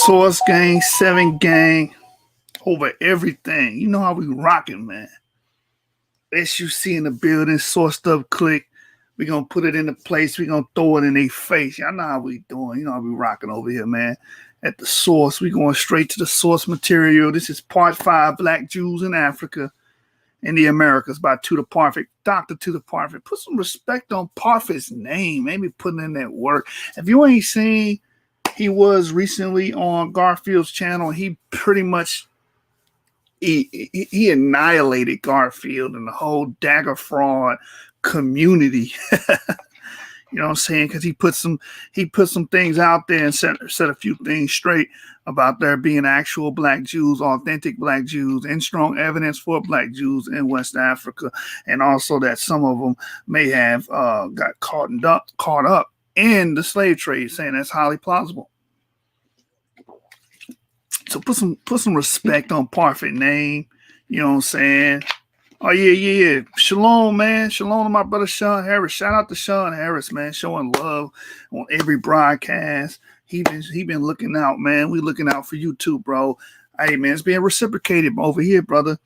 Source gang, 7 gang, over everything. You know how we rocking, man. SUC in the building, Sourced Up Click. We gonna put it into place. We gonna throw it in their face. Y'all know how we doing. You know how we rocking over here, man. At the source, we going straight to the source material. This is part 5, Black Jews in Africa and the Americas by Tudor Parfitt. Dr. Tudor Parfitt. Put some respect on Parfitt's name. Maybe putting in that work. If you ain't seen, he was recently on Garfield's channel. He pretty much he annihilated Garfield and the whole dagger fraud community. You know what I'm saying? Because he put some things out there and set a few things straight about there being actual Black Jews, authentic Black Jews, and strong evidence for Black Jews in West Africa, and also that some of them may have got caught up in the slave trade, saying that's highly plausible. So put some respect on Parfitt name. You know what I'm saying? Oh, yeah. Shalom, man. Shalom to my brother Sean Harris. Shout out to Sean Harris, man, showing love on every broadcast. He been looking out, man. We looking out for you too, bro. Hey, man, it's being reciprocated over here, brother.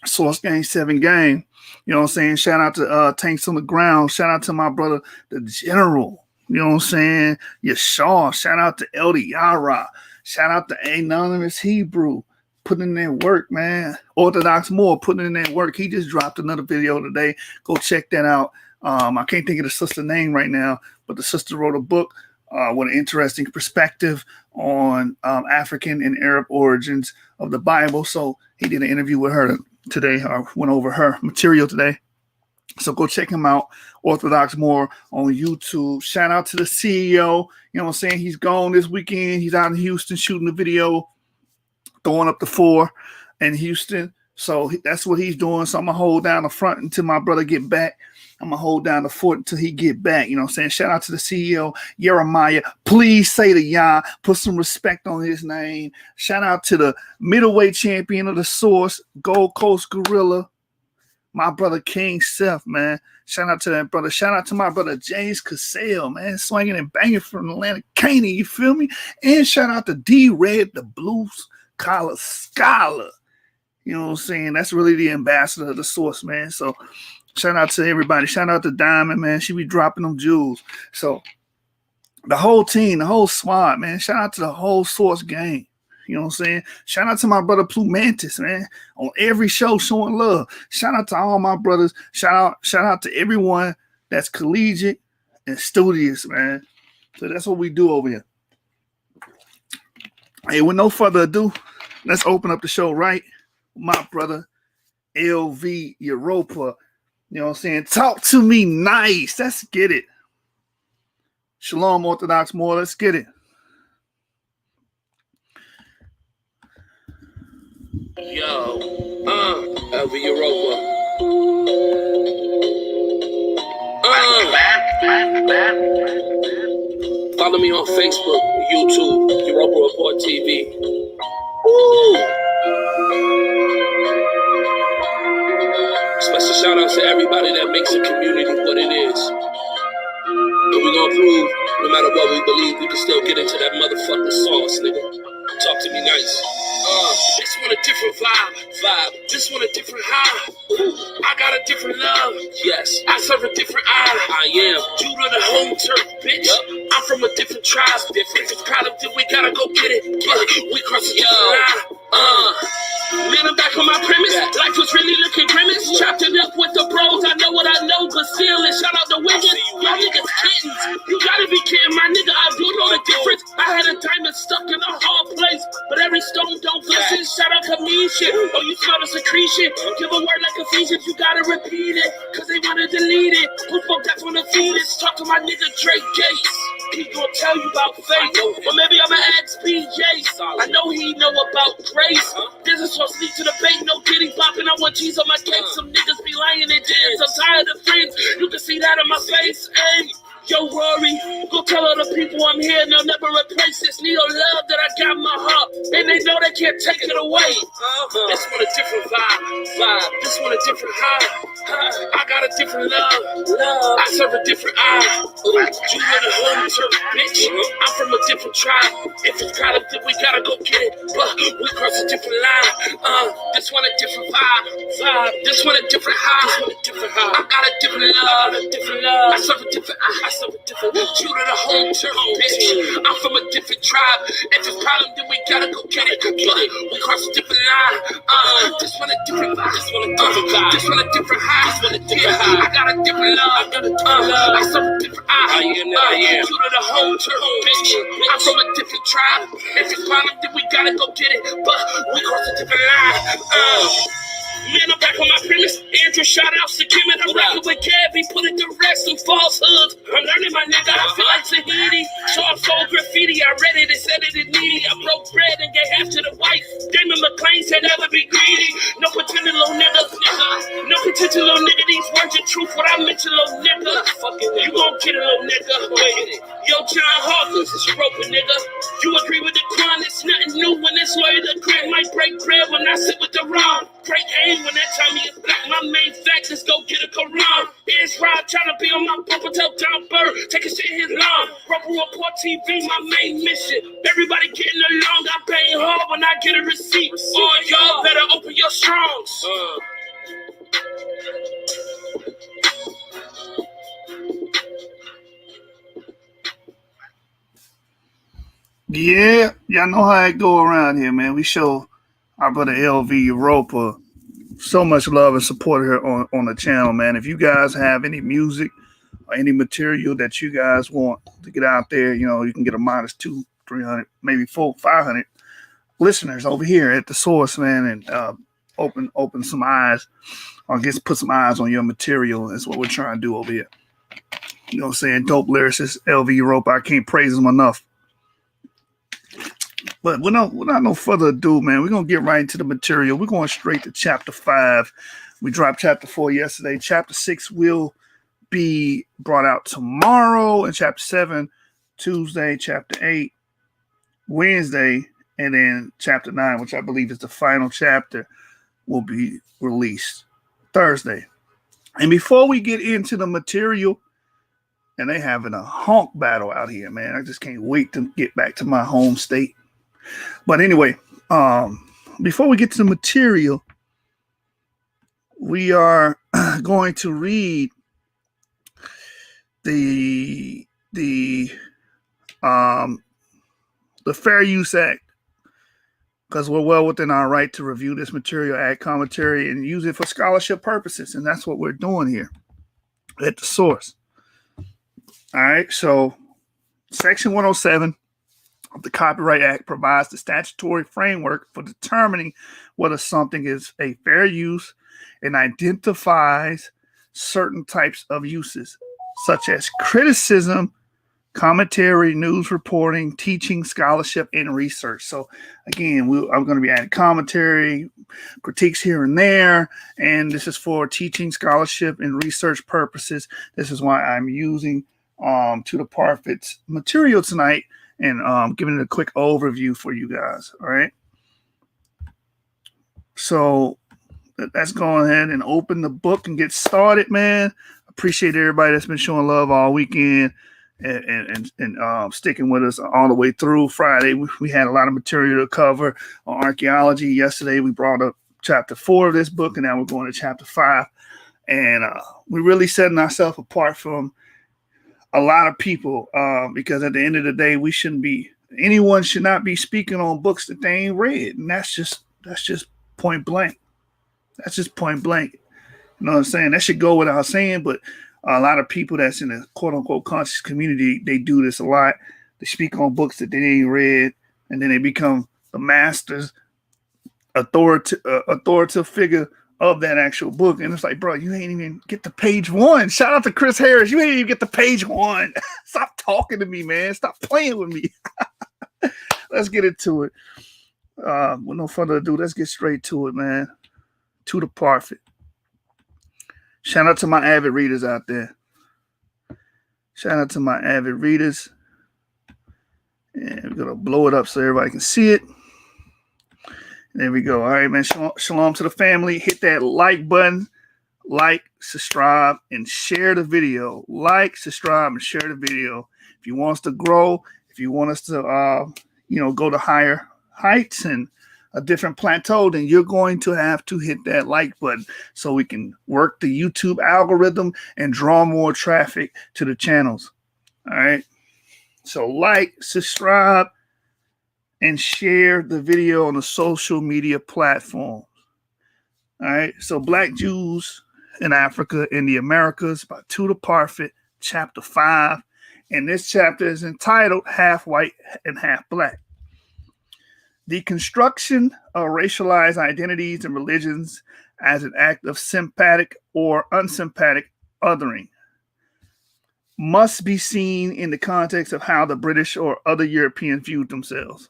Source Gang, 7 Gang. You know what I'm saying? Shout out to Tanks on the Ground. Shout out to my brother, the General. You know what I'm saying? Yashar. Shout out to El Yara. Shout out to Anonymous Hebrew. Putting in that work, man. Orthodox Moore putting in that work. He just dropped another video today. Go check that out. I can't think of the sister name right now, but the sister wrote a book with an interesting perspective on African and Arab origins of the Bible. So he did an interview with her today. I went over her material today. So go check him out, Orthodox Moore on YouTube. Shout out to the CEO. You know what I'm saying? He's gone this weekend. He's out in Houston shooting a video, throwing up the 4 in Houston. So that's what he's doing. So I'm going to hold down the front until my brother get back. I'm going to hold down the fort until he get back. You know what I'm saying? Shout out to the CEO, Jeremiah. Please say the Yah. Put some respect on his name. Shout out to the middleweight champion of the Source, Gold Coast Gorilla, my brother King Seth, man. Shout out to that brother. Shout out to my brother James Cassell, man. Swinging and banging from Atlantic Caney, you feel me? And shout out to D-Red, the Blues Collar Scholar. You know what I'm saying? That's really the ambassador of the Source, man. So shout out to everybody. Shout out to Diamond, man. She be dropping them jewels. So the whole team, the whole squad, man. Shout out to the whole Source gang. You know what I'm saying? Shout out to my brother Plumantis, man. On every show showing love. Shout out to all my brothers. Shout out to everyone that's collegiate and studious, man. So that's what we do over here. Hey, with no further ado, let's open up the show right with my brother LV Europa. You know what I'm saying? Talk to me nice. Let's get it. Shalom, Orthodox Moore. Let's get it. Yo, LV Europa. Follow me on Facebook, YouTube, Europa Report TV. Woo! Special shout out to everybody that makes the community what it is. And we're gonna prove, no matter what we believe, we can still get into that motherfucking sauce, nigga. Talk to me nice. This one a different vibe. This one a different high. Ooh, I got a different love. Yes, I serve a different eye. I am Judah the home turf, bitch. Yep. I'm from a different tribe. Different. If it's problem, then we gotta go get it. We cross the line. Man, I'm back on my premise. Life was really looking grimace. Chopped it up with the bros. I know what I know, but still, and shout out to Wiggins. Y'all niggas kittens. You gotta be kidding, my nigga. I do know the difference. I had a diamond stuck in a hard place, but every stone don't glisten. Shout out to me shit. Oh, you smell the secretion. Give a word like Ephesians. You gotta repeat it, cause they wanna delete it. Who spoke that from the fetus? Talk to my nigga Drake Gates. He gon' tell you about faith, or maybe I'ma ask PJ. I know he know about grace. This is supposed to lead to the bait, no kitty popping. I want cheese on my cake. Some niggas be lying in jail. I'm tired of friends. You can see that on my face. Hey, Yo, Rory, go tell all the people I'm here and they'll never replace this Neo love that I got in my heart. And they know they can't take it away. This one a different vibe. This one a different high. I got a different love. I serve a different eye. You in the hood, bitch. I'm from a different tribe. If it's product, then we gotta go get it. But we cross a different line. This one a different vibe. This one a different high. I got a different love. I serve a different eye. I serve a different. You to the home turf, bitch. I'm from a different tribe. If it's problem, then we gotta go get it. But we cross a different line. This one a different vibe. This one a different vibe. This one a different high. This one a different high. I got a different love. I serve a different eye. You to the home turf, bitch. I'm from a different tribe. If it's problem, then we gotta go get it. But we cross a different line. Man, I'm back on my premise. Andrew, shout outs to Kim and I'm rocking with Kev. He put it to rest some falsehoods. I'm learning my nigga. I feel like Tahiti. So I sold graffiti. I read it and said it is needy. I broke bread and gave half to the wife. Damon McLean said never be greedy. No pretending little nigga. No pretending little nigga. These words are truth. What I mention, little nigga. You gon' get it, little nigga. Yo, John Hawkins, it's broken, nigga. You agree with the crime? It's nothing new when it's lawyer. The grant might break bread when I sit with the wrong. Break aim when that time is black. My main fact is go get a Quran. It's Rod trying to be on my bumper till down bird. Take a shit his lawn. Proper Report TV, my main mission. Everybody getting along. I pay hard when I get a receipt. Oh, y'all better open your strongs. Yeah, y'all know how it go around here, man. We show our brother LV Europa so much love and support here on the channel, man. If you guys have any music or any material that you guys want to get out there, you know, you can get a minus 200, 300, maybe 400, 500 listeners over here at the source, man, and open some eyes, or just put some eyes on your material. That's what we're trying to do over here. You know what I'm saying? Dope lyricist, LV Europa. I can't praise him enough. But without no further ado, man, we're going to get right into the material. We're going straight to chapter 5. We dropped chapter 4 yesterday. Chapter 6 will be brought out tomorrow, and chapter 7 Tuesday, chapter 8 Wednesday, and then chapter 9, which I believe is the final chapter, will be released Thursday. And before we get into the material, and they having a honk battle out here, man. I just can't wait to get back to my home state. But anyway, before we get to the material, we are going to read the Fair Use Act, because we're well within our right to review this material, add commentary, and use it for scholarship purposes. And that's what we're doing here at the source. All right, so Section 107 of the Copyright Act provides the statutory framework for determining whether something is a fair use and identifies certain types of uses, such as criticism, commentary, news reporting, teaching, scholarship, and research. So again, I'm going to be adding commentary, critiques here and there, and this is for teaching, scholarship, and research purposes. This is why I'm using Tudor Parfitt's material tonight and giving it a quick overview for you guys. All right. So let's go ahead and open the book and get started, man. Appreciate everybody that's been showing love all weekend and sticking with us all the way through Friday. We had a lot of material to cover on archaeology. Yesterday, we brought up chapter 4 of this book, and now we're going to chapter 5. And we're really setting ourselves apart from a lot of people, because at the end of the day, anyone should not be speaking on books that they ain't read. And that's just point blank. That's just point blank. You know what I'm saying? That should go without saying, but a lot of people that's in the quote unquote conscious community, they do this a lot. They speak on books that they ain't read, and then they become the masters, authoritative figure of that actual book. And it's like, bro, you ain't even get to page 1. Shout out to Chris Harris. You ain't even get to page 1. Stop talking to me, man. Stop playing with me. Let's get into it. With no further ado, let's get straight to it, man. Tudor Parfitt. Shout out to my avid readers out there. Shout out to my avid readers. And we're going to blow it up so everybody can see it. There we go. All right, man. Shalom to the family. Hit that like button. Like, subscribe, and share the video. Like, subscribe, and share the video. If you want us to grow, if you want us to, go to higher heights and a different plateau, then you're going to have to hit that like button so we can work the YouTube algorithm and draw more traffic to the channels. All right. So like, subscribe, and share the video on the social media platforms. All right. So Black Jews in Africa in the Americas by Tudor Parfitt, chapter 5. And this chapter is entitled Half White and Half Black. The construction of racialized identities and religions as an act of sympathetic or unsympathetic othering must be seen in the context of how the British or other Europeans viewed themselves.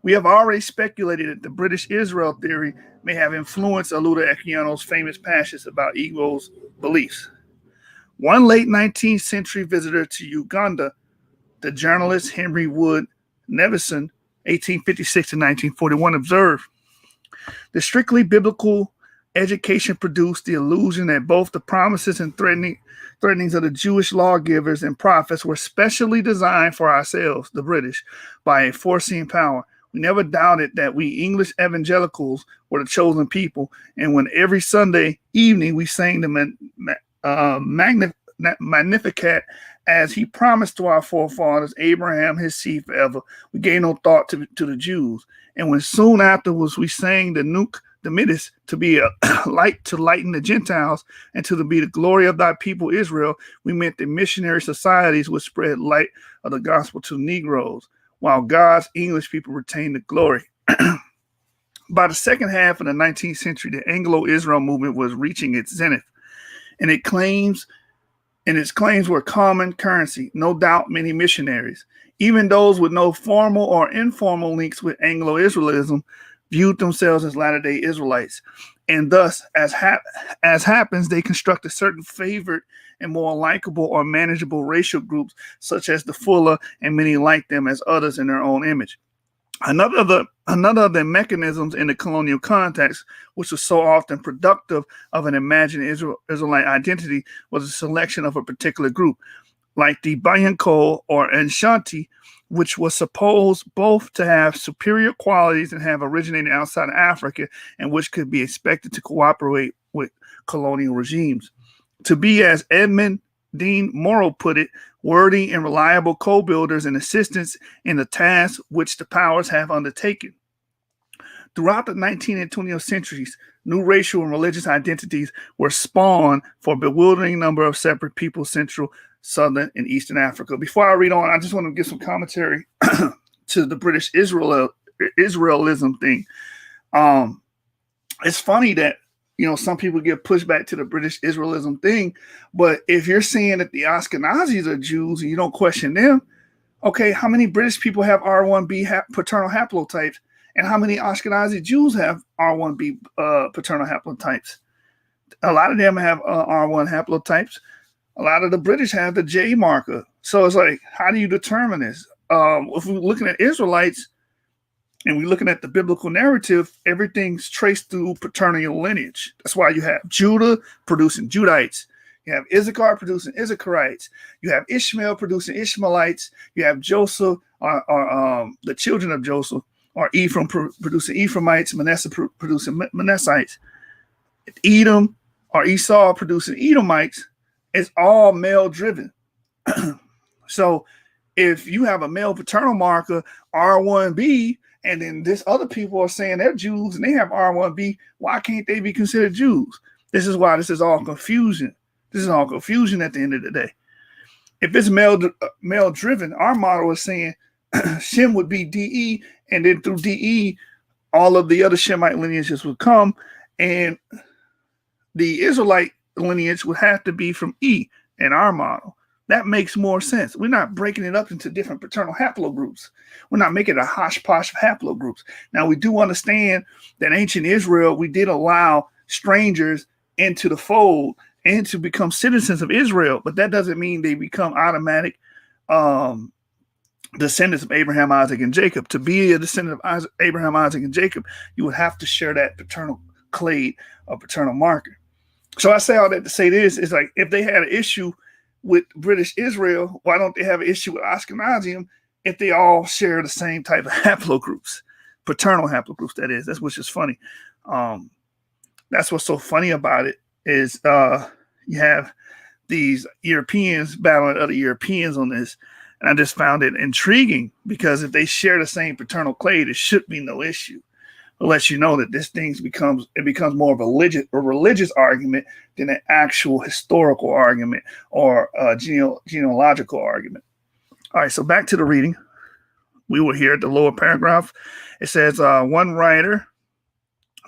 We have already speculated that the British Israel theory may have influenced Oluda Equiano's famous passage about Igbo's beliefs. One late 19th century visitor to Uganda, the journalist Henry Wood Nevison, 1856 to 1941, observed, the strictly biblical education produced the illusion that both the promises and threatenings of the Jewish lawgivers and prophets were specially designed for ourselves, the British, by a foreseeing power. We never doubted that we English evangelicals were the chosen people, and when every Sunday evening we sang the Magnificat as he promised to our forefathers, Abraham, his seed forever, we gave no thought to the Jews. And when soon afterwards we sang the Nunc Dimittis to be a light to lighten the Gentiles and to be the glory of thy people Israel, we meant the missionary societies would spread light of the gospel to Negroes, while God's English people retained the glory. By the second half of the 19th century, the Anglo-Israel movement was reaching its zenith, and its claims were common currency. No doubt many missionaries, even those with no formal or informal links with Anglo-Israelism, viewed themselves as Latter-day Israelites. And thus, as happens, they constructed certain favored and more likable or manageable racial groups, such as the Fuller, and many like them as others in their own image. Another of the mechanisms in the colonial context, which was so often productive of an imagined Israelite identity, was the selection of a particular group, like the Bantu or Ashanti, which was supposed both to have superior qualities and have originated outside of Africa, and which could be expected to cooperate with colonial regimes. To be, as Edmund Dean Morrow put it, worthy and reliable co-builders and assistants in the tasks which the powers have undertaken. Throughout the 19th and 20th centuries, new racial and religious identities were spawned for a bewildering number of separate peoples, Central, Southern, and Eastern Africa. Before I read on, I just want to give some commentary to the British Israelism thing. It's funny that some people give pushback to the British Israelism thing, but if you're saying that the Ashkenazis are Jews and you don't question them, okay, how many British people have R1b paternal haplotypes, and how many Ashkenazi Jews have R1b paternal haplotypes? A lot of them have R1 haplotypes. A lot of the British have the J marker. So it's like, how do you determine this? If we're looking at Israelites and we're looking at the biblical narrative, everything's traced through paternal lineage. That's why you have Judah producing Judites. You have Issachar producing Issacharites. You have Ishmael producing Ishmaelites. You have Joseph, or the children of Joseph, or Ephraim producing Ephraimites, Manasseh producing Manassites. Edom or Esau producing Edomites. It's all male-driven. So if you have a male paternal marker, R1b, and then this other people are saying they're Jews and they have R1b, why can't they be considered Jews? This is why this is all confusion. This is all confusion at the end of the day. If it's male-driven, our model is saying Shem would be DE, and then through DE, all of the other Shemite lineages would come, and the Israelite lineage would have to be from E in our model. That makes more sense. We're not breaking it up into different paternal haplogroups. We're not making a hodgepodge of haplogroups. Now, we do understand that ancient Israel, we did allow strangers into the fold, and to become citizens of Israel, but that doesn't mean they become automatic descendants of Abraham, Isaac, and Jacob. To be a descendant of Abraham, Isaac, and Jacob, you would have to share that paternal clade or paternal marker. So I say all that to say this is like, if they had an issue with British Israel, why don't they have an issue with Ashkenazim if they all share the same type of haplogroups, paternal haplogroups, that is. That's what's just funny. That's what's so funny about it is you have these Europeans battling other Europeans on this. And I just found it intriguing because if they share the same paternal clade, it should be no issue. It lets you know that this thing becomes more of a religious argument than an actual historical argument or a genealogical argument. All right, so back to the reading. We were here at the lower paragraph. It says, one writer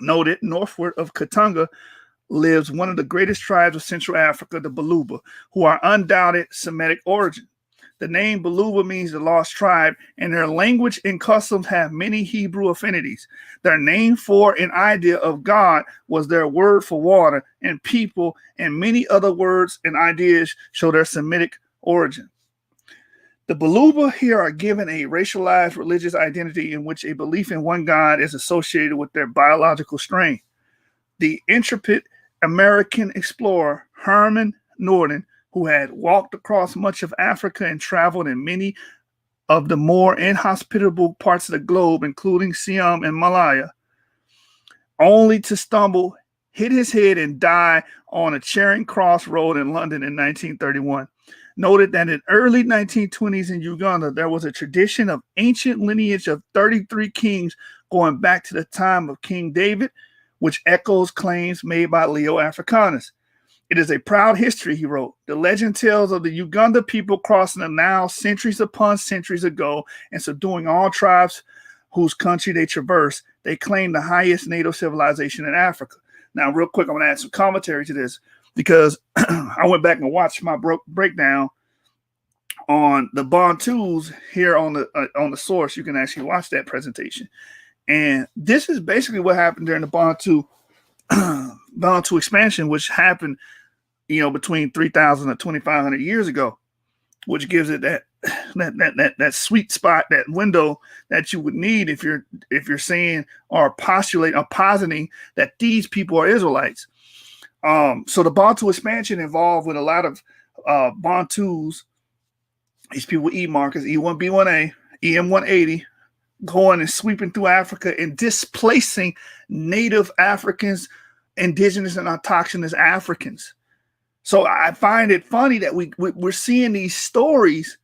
noted northward of Katanga lives one of the greatest tribes of Central Africa, the Baluba, who are undoubted Semitic origin. The name Baluba means the lost tribe, and their language and customs have many Hebrew affinities. Their name for an idea of God was their word for water and people, and many other words and ideas show their Semitic origin. The Baluba here are given a racialized religious identity in which a belief in one God is associated with their biological strain. The intrepid American explorer Herman Norden, who had walked across much of Africa and traveled in many of the more inhospitable parts of the globe, including Siam and Malaya, only to stumble, hit his head, and die on a Charing Cross Road in London in 1931. Noted that in early 1920s in Uganda, there was a tradition of ancient lineage of 33 kings going back to the time of King David, which echoes claims made by Leo Africanus. It is a proud history, he wrote. The legend tells of the Uganda people crossing the Nile centuries upon centuries ago and subduing all tribes whose country they traverse. They claim the highest native civilization in Africa. Now, real quick, I'm going to add some commentary to this because I went back and watched my breakdown on the Bantus here on the source. You can actually watch that presentation. And this is basically what happened during the Bantu expansion, which happened between 3,000 and 2,500 years ago, which gives it that sweet spot, that window that you would need if you're saying or positing that these people are Israelites. So the Bantu expansion involved with a lot of Bantus, these people with E markers, E1, B1A, EM180, going and sweeping through Africa and displacing native Africans, indigenous and autochthonous Africans. So I find it funny that we're seeing these stories,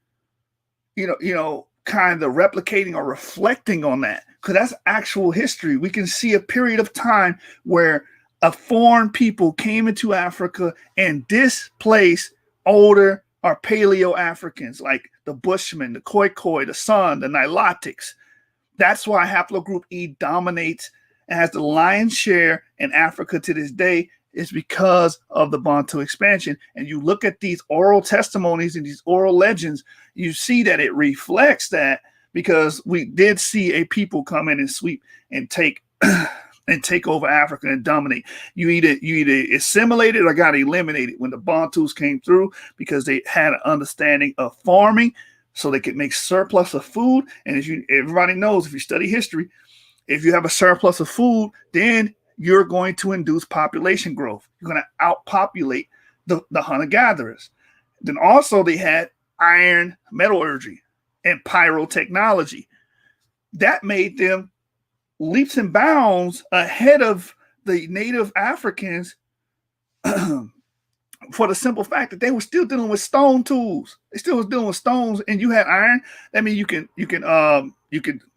kind of replicating or reflecting on that, because that's actual history. We can see a period of time where a foreign people came into Africa and displaced older or Paleo Africans like the Bushmen, the Khoikhoi, the San, the Nilotics. That's why haplogroup E dominates and has the lion's share in Africa to this day, is because of the Bantu expansion. And you look at these oral testimonies and these oral legends, you see that it reflects that, because we did see a people come in and sweep and take over Africa and dominate. You either assimilated or got eliminated when the Bantus came through, because they had an understanding of farming so they could make surplus of food. And as everybody knows, if you study history, if you have a surplus of food, then you're going to induce population growth. You're going to outpopulate the hunter-gatherers. Then also they had iron metallurgy and pyrotechnology. That made them leaps and bounds ahead of the native Africans for the simple fact that they were still dealing with stone tools. They still was dealing with stones, and you had iron. That means you can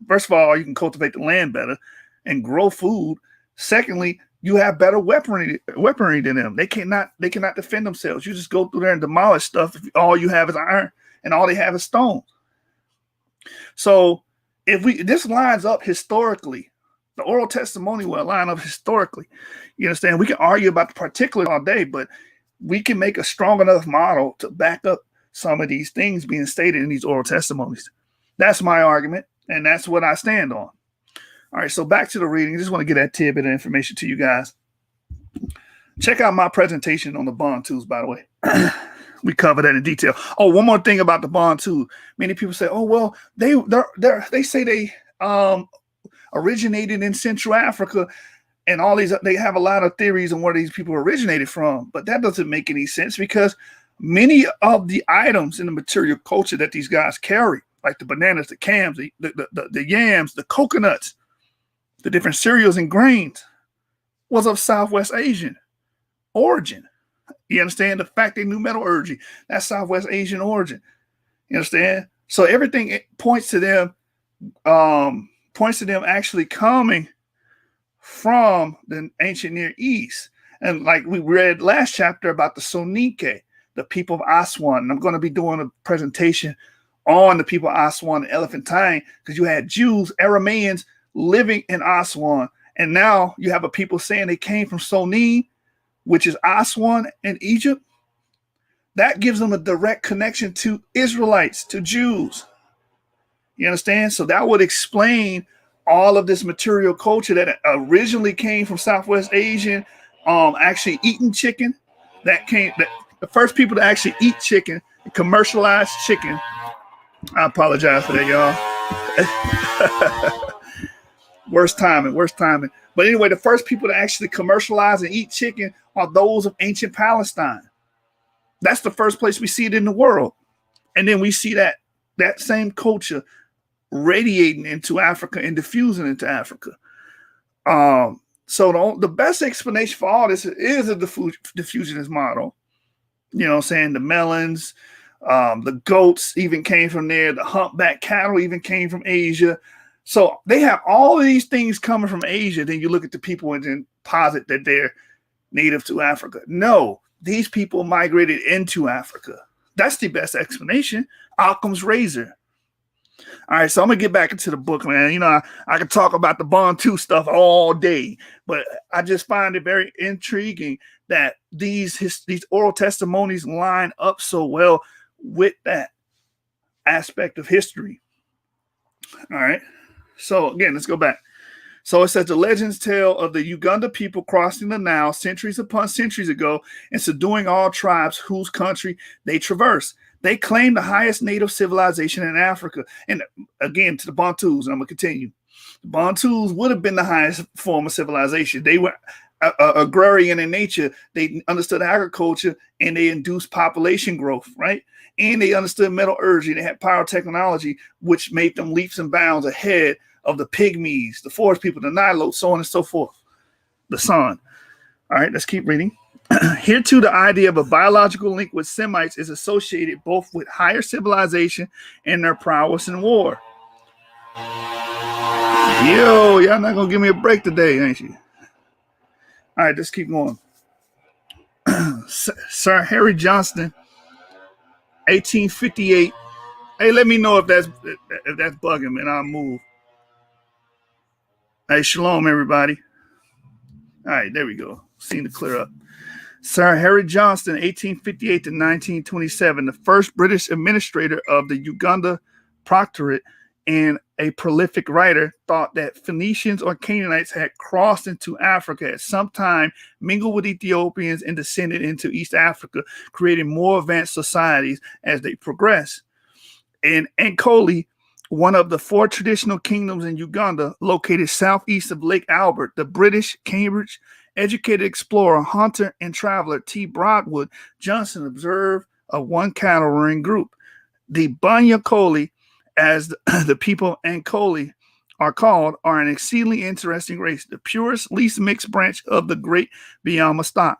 first of all, you can cultivate the land better and grow food. Secondly, you have better weaponry than them. They cannot defend themselves. You just go through there and demolish stuff if all you have is iron and all they have is stone. So this lines up historically, the oral testimony will line up historically. You understand? We can argue about the particulars all day, but we can make a strong enough model to back up some of these things being stated in these oral testimonies. That's my argument, and that's what I stand on. All right, so back to the reading. I just want to get that tidbit of information to you guys. Check out my presentation on the Bantus, by the way. We cover that in detail. Oh, one more thing about the Bantu. Many people say, "Oh, well, they say they originated in Central Africa, and all these. They have a lot of theories on where these people originated from, but that doesn't make any sense because many of the items in the material culture that these guys carry, like the bananas, the cams, the yams, the coconuts, the different cereals and grains, was of Southwest Asian origin. You understand? The fact they knew metallurgy, that's Southwest Asian origin. You understand? So everything points to them actually coming from the ancient Near East. And like we read last chapter about the Semitic, the people of Aswan. And I'm going to be doing a presentation on the people of Aswan and Elephantine because you had Jews, Arameans living in Aswan. And now you have a people saying they came from Sonin, which is Aswan in Egypt. That gives them a direct connection to Israelites, to Jews. You understand? So that would explain all of this material culture that originally came from Southwest Asian, actually eating chicken. The first people to actually eat chicken, commercialized chicken. I apologize for that, y'all. Worst timing. But anyway, the first people to actually commercialize and eat chicken are those of ancient Palestine. That's the first place we see it in the world. And then we see that same culture radiating into Africa and diffusing into Africa. So the best explanation for all this is a diffusionist model. You know what I'm saying? The melons, the goats even came from there. The humpback cattle even came from Asia. So they have all of these things coming from Asia. Then you look at the people and then posit that they're native to Africa. No, these people migrated into Africa. That's the best explanation. Occam's razor. All right, so I'm going to get back into the book, man. You know, I can talk about the Bantu stuff all day, but I just find it very intriguing that these oral testimonies line up so well with that aspect of history. All right. So again, let's go back. So it says the legends tell of the Uganda people crossing the Nile centuries upon centuries ago and subduing all tribes whose country they traverse. They claim the highest native civilization in Africa. And again, to the Bantus, and I'm going to continue. The Bantus would have been the highest form of civilization. They were agrarian in nature. They understood agriculture and they induced population growth, right? And they understood metallurgy. They had power technology, which made them leaps and bounds ahead of the pygmies, the forest people, the Nilotes, so on and so forth. The sun. All right, let's keep reading. Here too, the idea of a biological link with Semites is associated both with higher civilization and their prowess in war. Yo, y'all not gonna give me a break today, ain't you? All right, let's keep going. Sir Harry Johnston, 1858. Hey, let me know if that's bugging, man. I'll move. Hey, shalom, everybody. All right, there we go. Seem to clear up. Sir Harry Johnston, 1858 to 1927, the first British administrator of the Uganda Proctorate and a prolific writer, thought that Phoenicians or Canaanites had crossed into Africa at some time, mingled with Ethiopians, and descended into East Africa, creating more advanced societies as they progressed. In Ankole, one of the 4 traditional kingdoms in Uganda, located southeast of Lake Albert, the British Cambridge educated explorer, hunter, and traveler T. Broadwood Johnson observed a one cattle rearing group. The Banyakoli, as the people of Ankole are called, are an exceedingly interesting race, the purest, least mixed branch of the great Biama stock,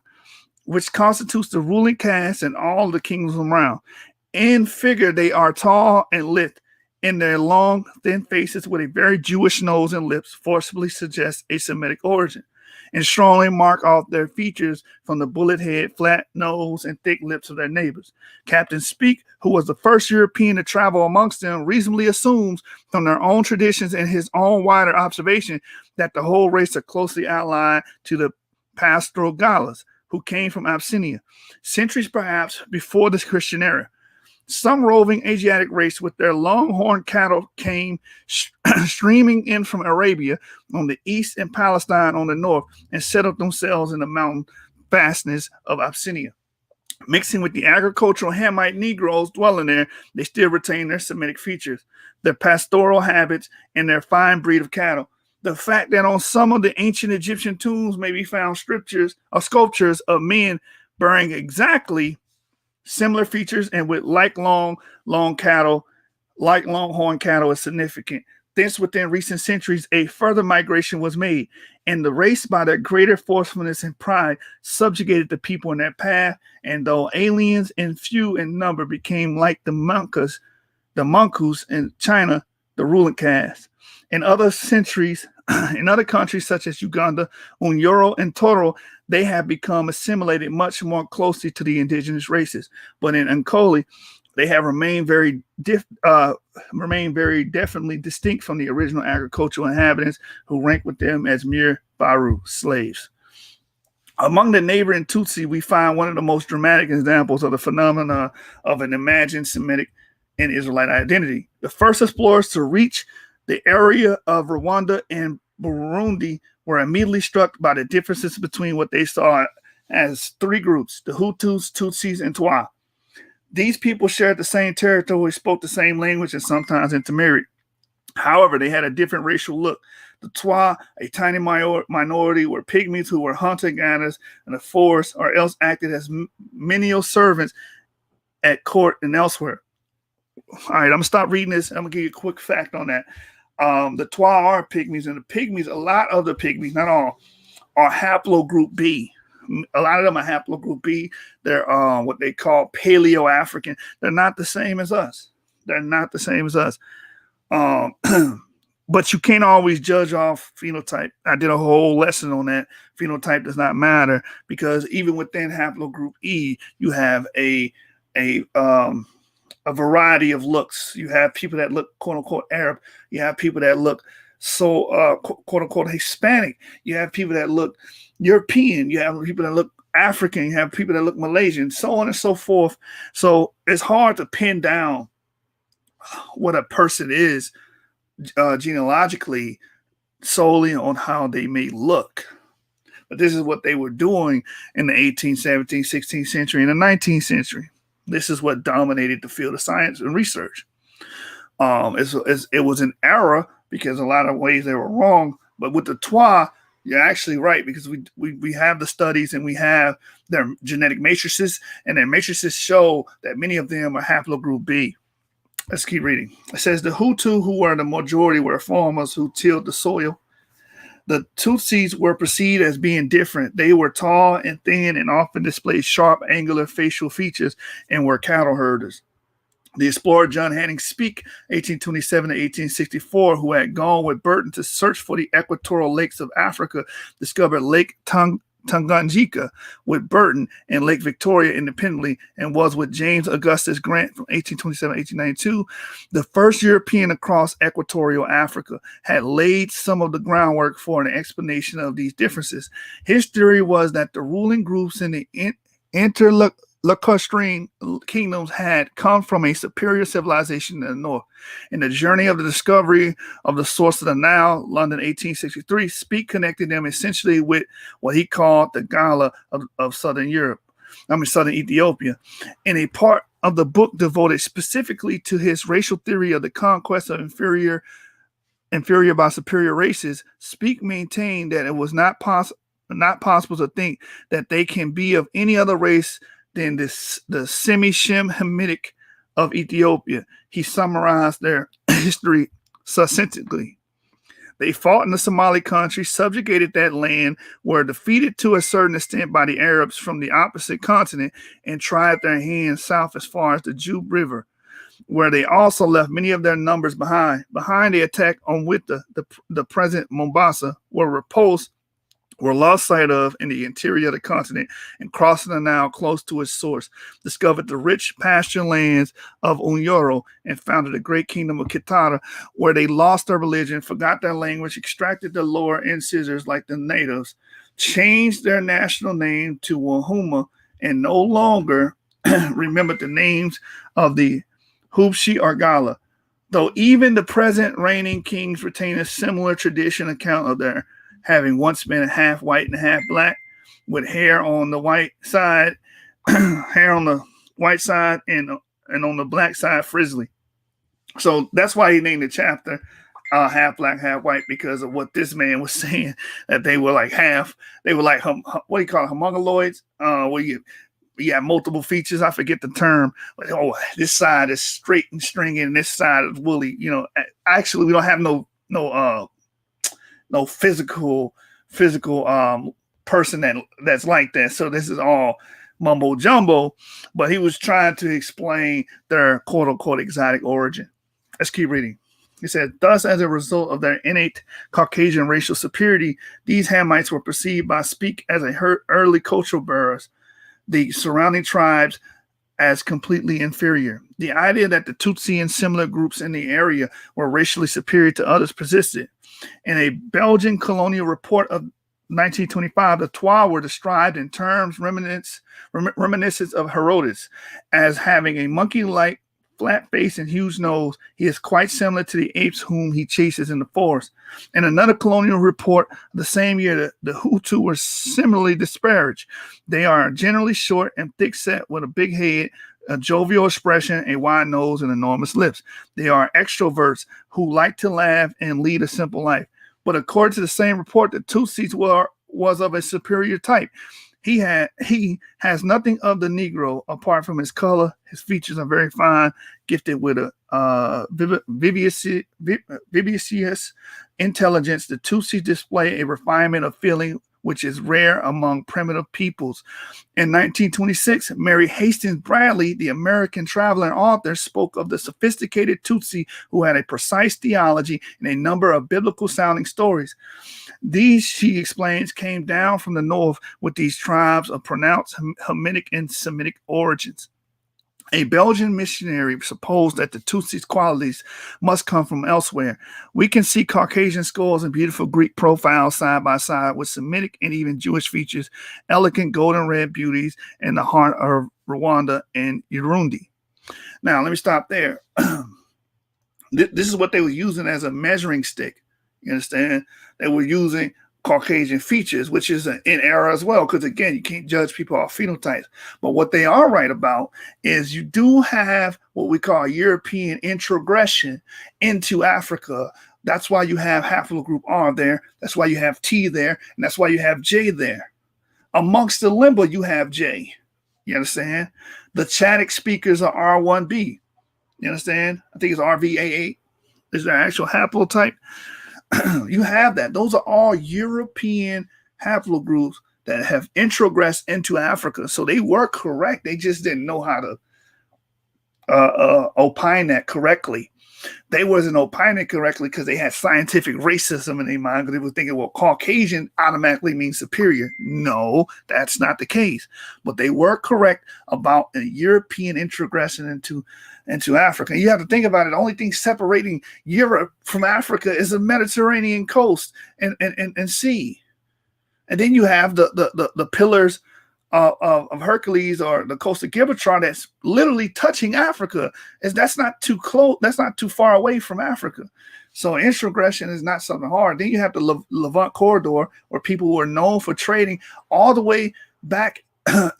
which constitutes the ruling caste in all the kingdoms around. In figure, they are tall and lithe, and their long, thin faces with a very Jewish nose and lips forcibly suggest a Semitic origin, and strongly mark off their features from the bullet head, flat nose, and thick lips of their neighbors. Captain Speke, who was the first European to travel amongst them, reasonably assumes from their own traditions and his own wider observation that the whole race are closely allied to the pastoral Gallas, who came from Abyssinia, centuries perhaps before the Christian era. Some roving Asiatic race with their longhorn cattle came streaming in from Arabia on the east and Palestine on the north and settled themselves in the mountain fastness of Abyssinia. Mixing with the agricultural Hamite Negroes dwelling there, they still retain their Semitic features, their pastoral habits, and their fine breed of cattle. The fact that on some of the ancient Egyptian tombs may be found sculptures of men bearing exactly similar features and with like long cattle, like longhorn cattle is significant. Thence, within recent centuries, a further migration was made, and the race, by their greater forcefulness and pride, subjugated the people in their path. And though aliens and few in number became like the Monkus in China, the ruling caste. In other countries such as Uganda, Unyoro, and Toro, they have become assimilated much more closely to the indigenous races. But in Ankoli, they have remained very definitely distinct from the original agricultural inhabitants who rank with them as mere Baru slaves. Among the neighboring Tutsi, we find one of the most dramatic examples of the phenomena of an imagined Semitic and Israelite identity. The first explorers to reach the area of Rwanda and Burundi were immediately struck by the differences between what they saw as three groups: the Hutus, Tutsis, and Twa. These people shared the same territory, spoke the same language, and sometimes intermarried. However, they had a different racial look. The Twa, a tiny minority, were pygmies who were hunter-gatherers in the forest or else acted as menial servants at court and elsewhere. All right, I'm going to stop reading this. I'm going to give you a quick fact on that. The Twa are pygmies, and the pygmies, a lot of the pygmies, not all, are haplogroup B. A lot of them are haplogroup B. They're what they call Paleo-African. They're not the same as us. But you can't always judge off phenotype. I did a whole lesson on that. Phenotype does not matter because even within haplogroup E, you have a variety of looks. You have people that look quote unquote Arab. You have people that look quote unquote Hispanic. You have people that look European. You have people that look African. You have people that look Malaysian, so on and so forth. So it's hard to pin down what a person is genealogically solely on how they may look. But this is what they were doing in the 18th, 17th, 16th century and the 19th century. This is what dominated the field of science and research. It was an error because a lot of ways they were wrong. But with the Twa, you're actually right because we have the studies and we have their genetic matrices, and their matrices show that many of them are haplogroup B. Let's keep reading. It says the Hutu, who were the majority, were farmers who tilled the soil. The Tutsis were perceived as being different. They were tall and thin and often displayed sharp, angular facial features and were cattle herders. The explorer John Hanning Speke, 1827 to 1864, who had gone with Burton to search for the equatorial lakes of Africa, discovered Lake Tanganyika with Burton and Lake Victoria independently, and was with James Augustus Grant from 1827 to 1892, the first European across equatorial Africa, had laid some of the groundwork for an explanation of these differences. His theory was that the ruling groups in the interlacustrine kingdoms had come from a superior civilization in the north. In the journey of the discovery of the source of the Nile, London 1863, Speke connected them essentially with what he called the Gala of southern Ethiopia. In a part of the book devoted specifically to his racial theory of the conquest of inferior by superior races, Speke maintained that it was not possible to think that they can be of any other race than the Semitic of Ethiopia. He summarized their history succinctly. They fought in the Somali country, subjugated that land, were defeated to a certain extent by the Arabs from the opposite continent, and tried their hands south as far as the Jube River, where they also left many of their numbers behind. Behind the attack on with the present Mombasa were lost sight of in the interior of the continent, and crossing the Nile close to its source, discovered the rich pasture lands of Unyoro and founded a great kingdom of Kitara, where they lost their religion, forgot their language, extracted their lower incisors like the natives, changed their national name to Wahuma, and no longer remembered the names of the Hubshi or Gala. Though even the present reigning kings retain a similar tradition account of their having once been half white and half black, with hair on the white side, hair on the white side, and on the black side, frizzly. So that's why he named the chapter half black, half white, because of what this man was saying, that they were like half. They were like, what do you call it, homologoids? Where you have multiple features. I forget the term. But, oh, this side is straight and stringy, and this side is woolly. You know, actually, we don't have no physical person that's like that. So this is all mumbo jumbo. But he was trying to explain their quote unquote exotic origin. Let's keep reading. He said, thus, as a result of their innate Caucasian racial superiority, these Hamites were perceived by Speak as early cultural bearers, the surrounding tribes as completely inferior. The idea that the Tutsi and similar groups in the area were racially superior to others persisted. In a Belgian colonial report of 1925, the Twa were described in terms reminiscent of Herodotus as having a monkey-like flat face and huge nose. He is quite similar to the apes whom he chases in the forest. In another colonial report the same year, the Hutu were similarly disparaged. They are generally short and thick-set with a big head, a jovial expression, a wide nose, and enormous lips. They are extroverts who like to laugh and lead a simple life. But according to the same report, the Tutsis was of a superior type. He has nothing of the Negro apart from his color. His features are very fine, gifted with a vivacious intelligence. The Tutsis display a refinement of feeling which is rare among primitive peoples. In 1926, Mary Hastings Bradley, the American traveler and author, spoke of the sophisticated Tutsi who had a precise theology and a number of biblical-sounding stories. These, she explains, came down from the north with these tribes of pronounced Hamitic and Semitic origins. A Belgian missionary supposed that the Tutsis' qualities must come from elsewhere. We can see Caucasian skulls and beautiful Greek profiles side by side with Semitic and even Jewish features, elegant golden red beauties in the heart of Rwanda and Burundi. Now, let me stop there. This is what they were using as a measuring stick. You understand? They were using Caucasian features, which is in error as well, because again, you can't judge people off phenotypes. But what they are right about is you do have what we call European introgression into Africa. That's why you have haplogroup R there. That's why you have T there. And that's why you have J there. Amongst the Limba, you have J. You understand? The Chadic speakers are R1b. You understand? I think it's RVA8 is their actual haplotype. You have that. Those are all European haplogroups that have introgressed into Africa. So they were correct. They just didn't know how to opine that correctly. They wasn't opining correctly because they had scientific racism in their mind, because they were thinking, well, Caucasian automatically means superior. No, that's not the case. But they were correct about a European introgression into Africa. And you have to think about it. The only thing separating Europe from Africa is the Mediterranean coast and sea. And then you have the pillars of Hercules, or the coast of Gibraltar, that's literally touching Africa. That's not too close. That's not too far away from Africa. So introgression is not something hard. Then you have the Levant corridor, where people were known for trading all the way back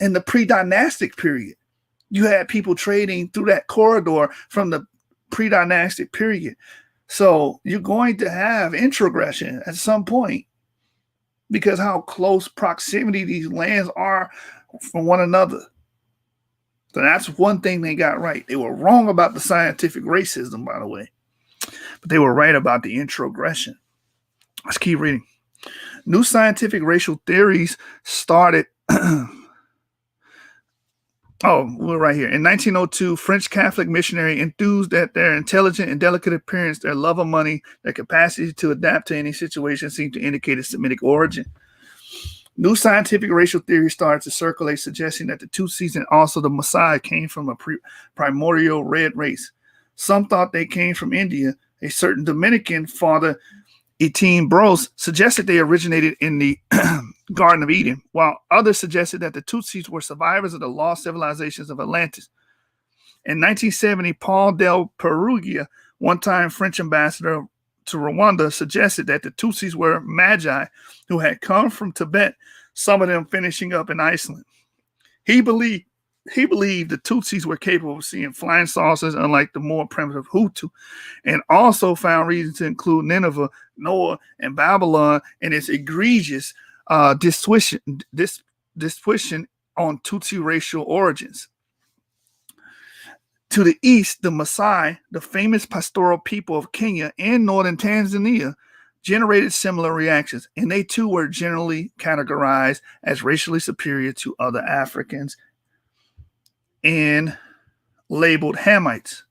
in the pre-dynastic period. You had people trading through that corridor from the pre-dynastic period. So you're going to have introgression at some point, because how close proximity these lands are from one another. So that's one thing they got right. They were wrong about the scientific racism, by the way, but they were right about the introgression. Let's keep reading. New scientific racial theories started. We're right here. In 1902, French Catholic missionary enthused at their intelligent and delicate appearance, their love of money, their capacity to adapt to any situation seemed to indicate a Semitic origin. New scientific racial theories started to circulate, suggesting that the Tutsis and also the Maasai came from a primordial red race. Some thought they came from India. A certain Dominican father, Etienne Bros, suggested they originated in the Garden of Eden, while others suggested that the Tutsis were survivors of the lost civilizations of Atlantis. In 1970, Paul del Perugia, one-time French ambassador to Rwanda, suggested that the Tutsis were magi who had come from Tibet some of them finishing up in Iceland. He believed the Tutsis were capable of seeing flying saucers, unlike the more primitive Hutu, and also found reason to include Nineveh, Noah, and Babylon in its egregious dissuasion on Tutsi racial origins. To the east, the Maasai, the famous pastoral people of Kenya and northern Tanzania, generated similar reactions, and they too were generally categorized as racially superior to other Africans and labeled Hamites.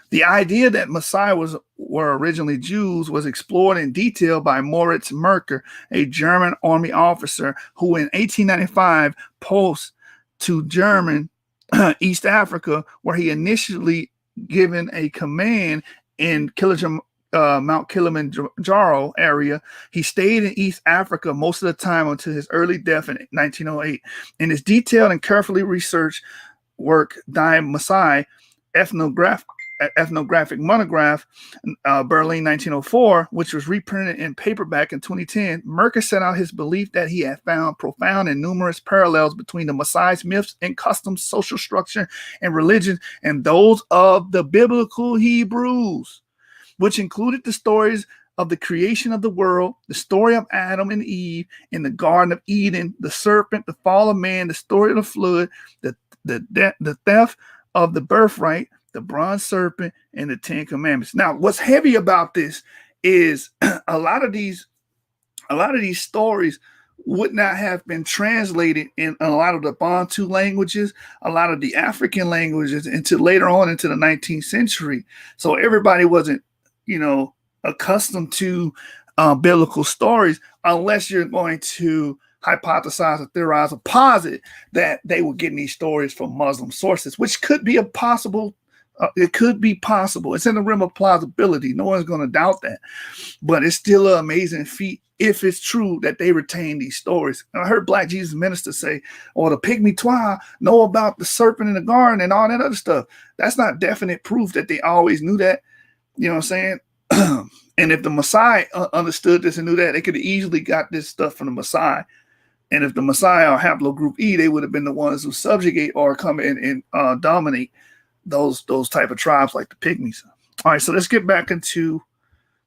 The idea that Maasai were originally Jews was explored in detail by Moritz Merker, a German army officer who in 1895 posed to German East Africa, where he initially given a command in Mount Kilimanjaro area. He stayed in East Africa most of the time until his early death in 1908. In his detailed and carefully researched work, Die Maasai, ethnographic monograph, Berlin 1904, which was reprinted in paperback in 2010, Merker set out his belief that he had found profound and numerous parallels between the Maasai's myths and customs, social structure, and religion, and those of the biblical Hebrews, which included the stories of the creation of the world, the story of Adam and Eve in the Garden of Eden, the serpent, the fall of man, the story of the flood, the theft of the birthright, the bronze serpent, and the Ten Commandments. Now, what's heavy about this is a lot of these stories would not have been translated in a lot of the Bantu languages, a lot of the African languages, until later on into the 19th century. So everybody wasn't, accustomed to biblical stories, unless you're going to hypothesize or theorize or posit that they were getting these stories from Muslim sources, which could be it could be possible. It's in the realm of plausibility. No one's going to doubt that. But it's still an amazing feat if it's true that they retain these stories. I heard Black Jesus ministers say, or the Pygmy Twa know about the serpent in the garden and all that other stuff. That's not definite proof that they always knew that. You know what I'm saying? And if the Maasai understood this and knew that, they could have easily got this stuff from the Maasai. And if the Maasai are haplogroup E, they would have been the ones who subjugate or come in and dominate those type of tribes like the Pygmies. All right, so let's get back into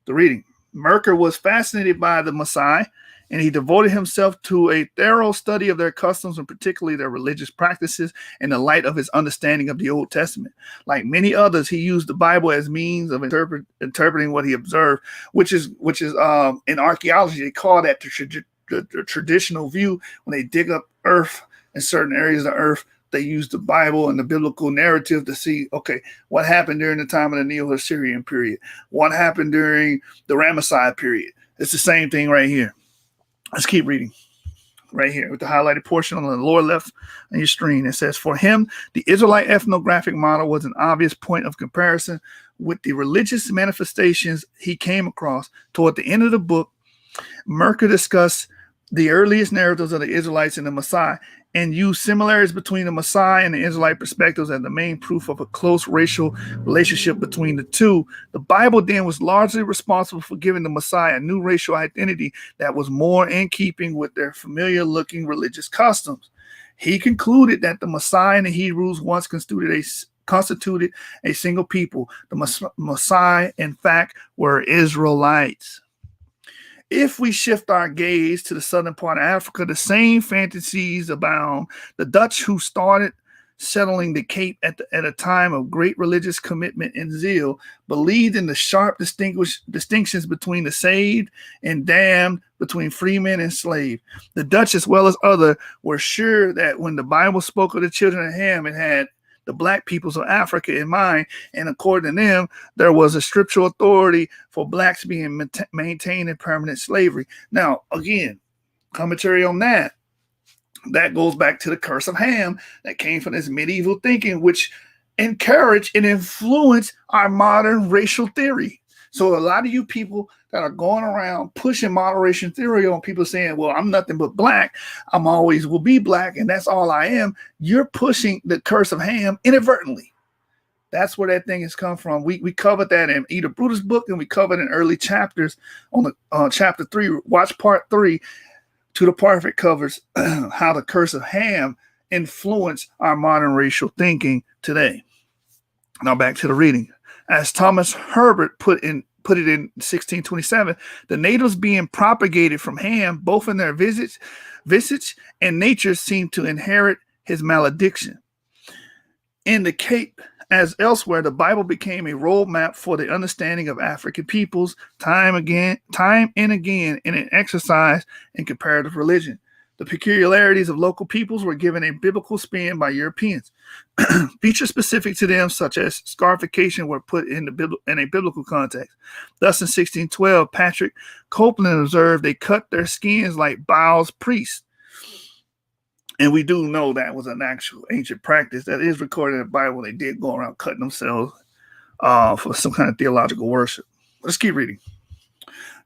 the reading. Merker was fascinated by the Maasai, and he devoted himself to a thorough study of their customs and particularly their religious practices in the light of his understanding of the Old Testament. Like many others, he used the Bible as means of interpreting what he observed, which is in archaeology, they call that the traditional view. When they dig up earth in certain areas of earth, they use the Bible and the biblical narrative to see, okay, what happened during the time of the Neo-Assyrian period? What happened during the Ramesside period? It's the same thing right here. Let's keep reading. Right here with the highlighted portion on the lower left on your screen. It says, for him, the Israelite ethnographic model was an obvious point of comparison with the religious manifestations he came across. Toward the end of the book, Merker discussed the earliest narratives of the Israelites and the Maasai, and used similarities between the Maasai and the Israelite perspectives as the main proof of a close racial relationship between the two. The Bible then was largely responsible for giving the Maasai a new racial identity that was more in keeping with their familiar-looking religious customs. He concluded that the Maasai and the Hebrews once constituted a single people. The Maasai, in fact, were Israelites. If we shift our gaze to the southern part of Africa, the same fantasies abound. The Dutch, who started settling the Cape at a time of great religious commitment and zeal, believed in the sharp distinctions between the saved and damned, between freemen and slave. The Dutch, as well as others, were sure that when the Bible spoke of the children of Ham, it had the black peoples of Africa in mind, and according to them, there was a scriptural authority for blacks being maintained in permanent slavery. Now, again, commentary on that goes back to the curse of Ham that came from this medieval thinking, which encouraged and influenced our modern racial theory. So a lot of you people that are going around pushing moderation theory on people saying, well, I'm nothing but black, I'm always will be black, and that's all I am, you're pushing the curse of Ham inadvertently. That's where that thing has come from. We covered that in Eda Brutus' book, and we covered in early chapters on the chapter 3. Watch part 3. Tudor Parfitt covers how the curse of Ham influenced our modern racial thinking today. Now back to the reading. As Thomas Herbert put it in 1627, the natives being propagated from Ham, both in their visage and nature, seemed to inherit his malediction. In the Cape, as elsewhere, the Bible became a roadmap for the understanding of African peoples, time and again in an exercise in comparative religion. The peculiarities of local peoples were given a biblical spin by Europeans. Features specific to them, such as scarification, were put in a biblical context. Thus, in 1612, Patrick Copeland observed they cut their skins like Baal's priests. And we do know that was an actual ancient practice that is recorded in the Bible. They did go around cutting themselves for some kind of theological worship. Let's keep reading.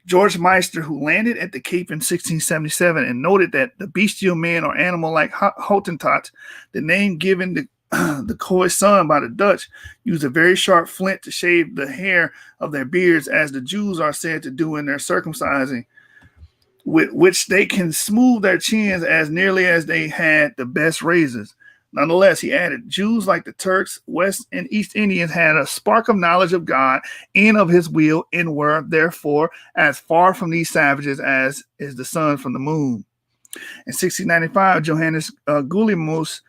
George Meister, who landed at the Cape in 1677 and noted that the bestial man or animal like Hottentots, the name given the Khoisan by the Dutch, used a very sharp flint to shave the hair of their beards, as the Jews are said to do in their circumcising, with which they can smooth their chins as nearly as they had the best razors. Nonetheless, he added, Jews like the Turks, West and East Indians had a spark of knowledge of God and of his will, and were, therefore, as far from these savages as is the sun from the moon. In 1695, Johannes Gulimus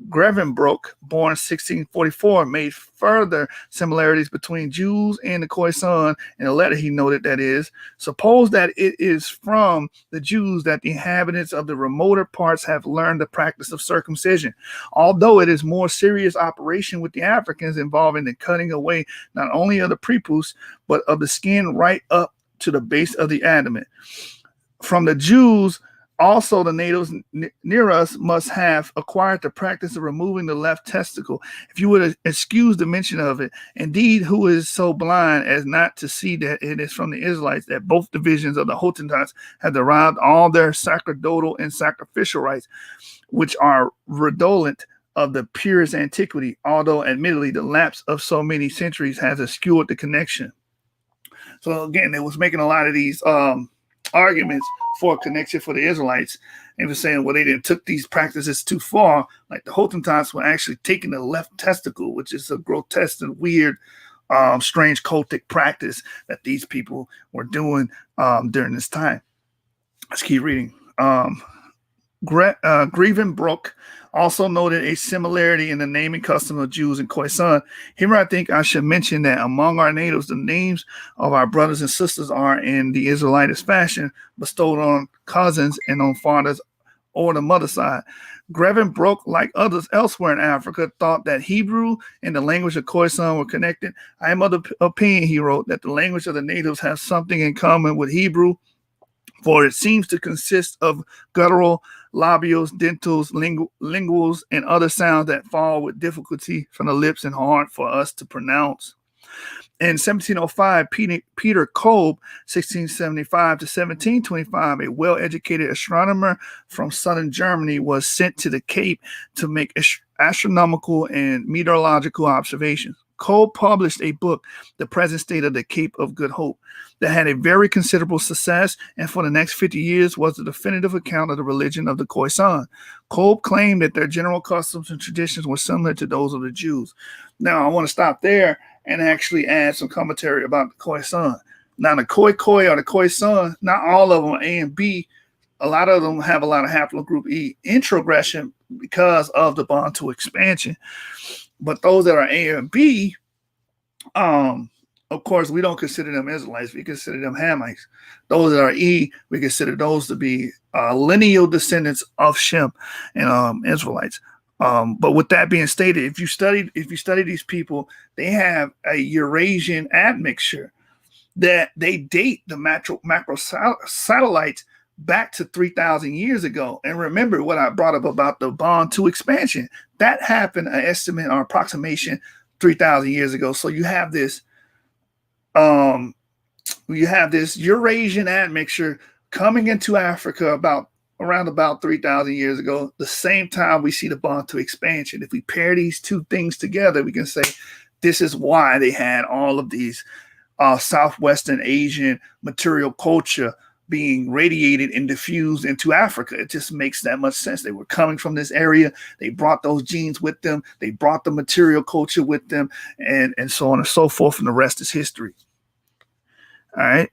Grevenbroek, born 1644, made further similarities between Jews and the Khoisan. In a letter he noted, that is, suppose that it is from the Jews that the inhabitants of the remoter parts have learned the practice of circumcision, although it is more serious operation with the Africans, involving the cutting away not only of the prepuce, but of the skin right up to the base of the abdomen. From the Jews, also, the natives near us must have acquired the practice of removing the left testicle. If you would excuse the mention of it, indeed, who is so blind as not to see that it is from the Israelites that both divisions of the Hottentots have derived all their sacerdotal and sacrificial rites, which are redolent of the purest antiquity, although admittedly the lapse of so many centuries has obscured the connection. So again, it was making a lot of these arguments for a connection for the Israelites, and was saying, well, they didn't took these practices too far. Like the Hottentots were actually taking the left testicle, which is a grotesque and weird, strange cultic practice that these people were doing during this time. Let's keep reading. Grevenbroek also noted a similarity in the naming custom of Jews and Khoisan. Here I think I should mention that among our natives, the names of our brothers and sisters are in the Israelitish fashion, bestowed on cousins and on fathers or the mother side. Grevenbroek, like others elsewhere in Africa, thought that Hebrew and the language of Khoisan were connected. I am of the opinion, he wrote, that the language of the natives has something in common with Hebrew, for it seems to consist of guttural, labials, dentals, linguals, and other sounds that fall with difficulty from the lips and hard for us to pronounce. In 1705, Peter Kolb, 1675 to 1725, a well-educated astronomer from southern Germany, was sent to the Cape to make astronomical and meteorological observations. Kolb published a book, The Present State of the Cape of Good Hope, that had a very considerable success, and for the next 50 years was the definitive account of the religion of the Khoisan. Kolb claimed that their general customs and traditions were similar to those of the Jews. Now, I want to stop there and actually add some commentary about the Khoisan. Now, the Khoi or the Khoisan, not all of them are A and B. A lot of them have a lot of haplogroup E introgression because of the Bantu expansion. But those that are A and B, of course, we don't consider them Israelites. We consider them Hamites. Those that are E, we consider those to be lineal descendants of Shem and Israelites. But with that being stated, if you study these people, they have a Eurasian admixture that they date the macro satellites back to 3,000 years ago. And remember what I brought up about the Bantu expansion. That happened, an estimate or approximation, 3,000 years ago. So you have this Eurasian admixture coming into Africa around about 3,000 years ago, the same time we see the Bantu expansion. If we pair these two things together, we can say this is why they had all of these Southwestern Asian material culture being radiated and diffused into Africa. It just makes that much sense. They were coming from this area. They brought those genes with them. They brought the material culture with them, and so on and so forth. And the rest is history. All right.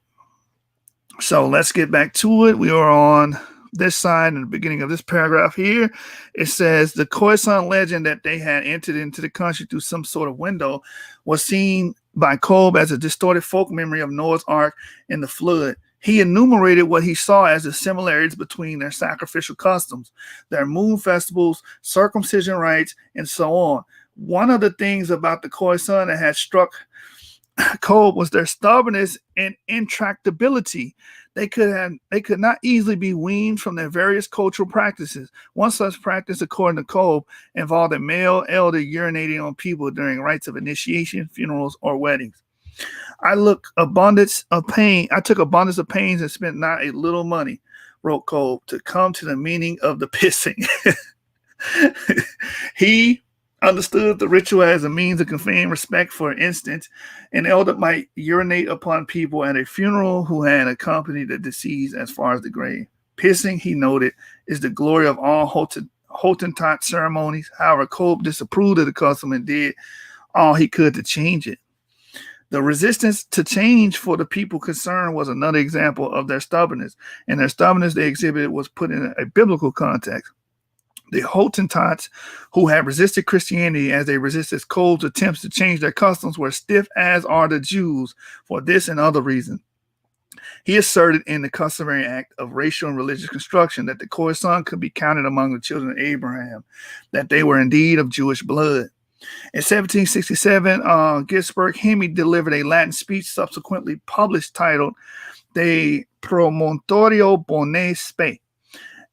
So let's get back to it. We are on this side in the beginning of this paragraph here. It says the Khoisan legend that they had entered into the country through some sort of window was seen by Kolb as a distorted folk memory of Noah's Ark and the flood. He enumerated what he saw as the similarities between their sacrificial customs, their moon festivals, circumcision rites, and so on. One of the things about the Khoisan that had struck Kolb was their stubbornness and intractability. They could not easily be weaned from their various cultural practices. One such practice, according to Kolb, involved a male elder urinating on people during rites of initiation, funerals, or weddings. I took abundance of pains and spent not a little money, wrote Kolb, to come to the meaning of the pissing. He understood the ritual as a means of conveying respect. For instance, an elder might urinate upon people at a funeral who had accompanied the deceased as far as the grave. Pissing, he noted, is the glory of all Hottentot ceremonies. However, Kolb disapproved of the custom and did all he could to change it. The resistance to change for the people concerned was another example of their stubbornness, and their stubbornness they exhibited was put in a biblical context. The Hottentots, who had resisted Christianity as they resisted Kolb's attempts to change their customs, were stiff as are the Jews for this and other reasons. He asserted in the customary act of racial and religious construction that the Khoisan could be counted among the children of Abraham, that they were indeed of Jewish blood. In 1767, Gisbert Hemi delivered a Latin speech subsequently published titled De Promontorio Bone Spe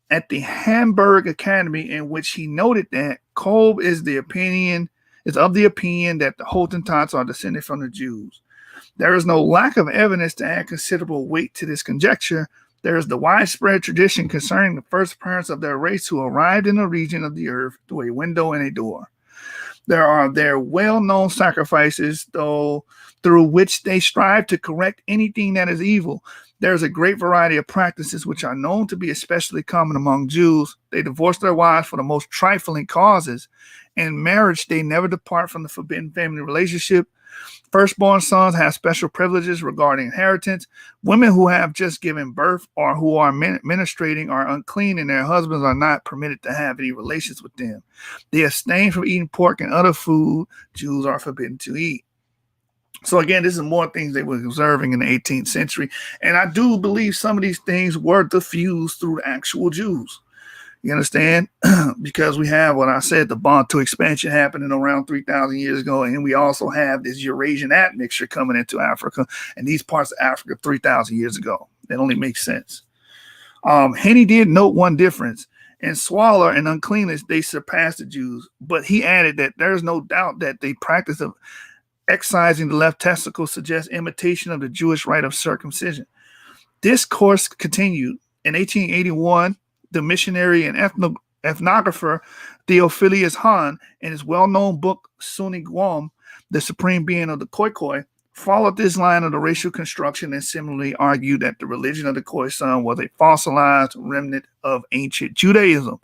at the Hamburg Academy, in which he noted that Kolb is of the opinion that the Hottentots are descended from the Jews. There is no lack of evidence to add considerable weight to this conjecture. There is the widespread tradition concerning the first parents of their race who arrived in the region of the earth through a window and a door. There are their well-known sacrifices, though, through which they strive to correct anything that is evil. There is a great variety of practices which are known to be especially common among Jews. They divorce their wives for the most trifling causes. In marriage, they never depart from the forbidden family relationship. Firstborn sons have special privileges regarding inheritance. Women who have just given birth or who are menstruating are unclean, and their husbands are not permitted to have any relations with them. They abstain from eating pork and other food Jews are forbidden to eat. So again, this is more things they were observing in the 18th century. And I do believe some of these things were diffused through the actual Jews. You understand? Because we have what I said, the Bantu expansion happening around 3,000 years ago. And we also have this Eurasian admixture coming into Africa and these parts of Africa 3,000 years ago. That only makes sense. Henny did note one difference. In swallow and uncleanness, they surpassed the Jews. But he added that there's no doubt that the practice of excising the left testicle suggests imitation of the Jewish rite of circumcision. This course continued. In 1881, the missionary and ethnographer Theophilus Hahn, in his well-known book Suni Guam, The Supreme Being of the Khoikhoi, followed this line of the racial construction and similarly argued that the religion of the Khoisan was a fossilized remnant of ancient Judaism,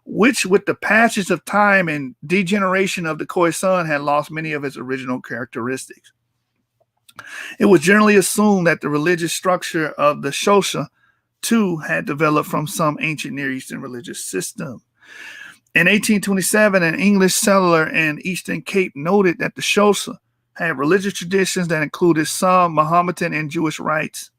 which with the passage of time and degeneration of the Khoisan had lost many of its original characteristics. It was generally assumed that the religious structure of the Xhosa too had developed from some ancient Near Eastern religious system. In 1827, an English settler in Eastern Cape noted that the Xhosa had religious traditions that included some Mohammedan and Jewish rites.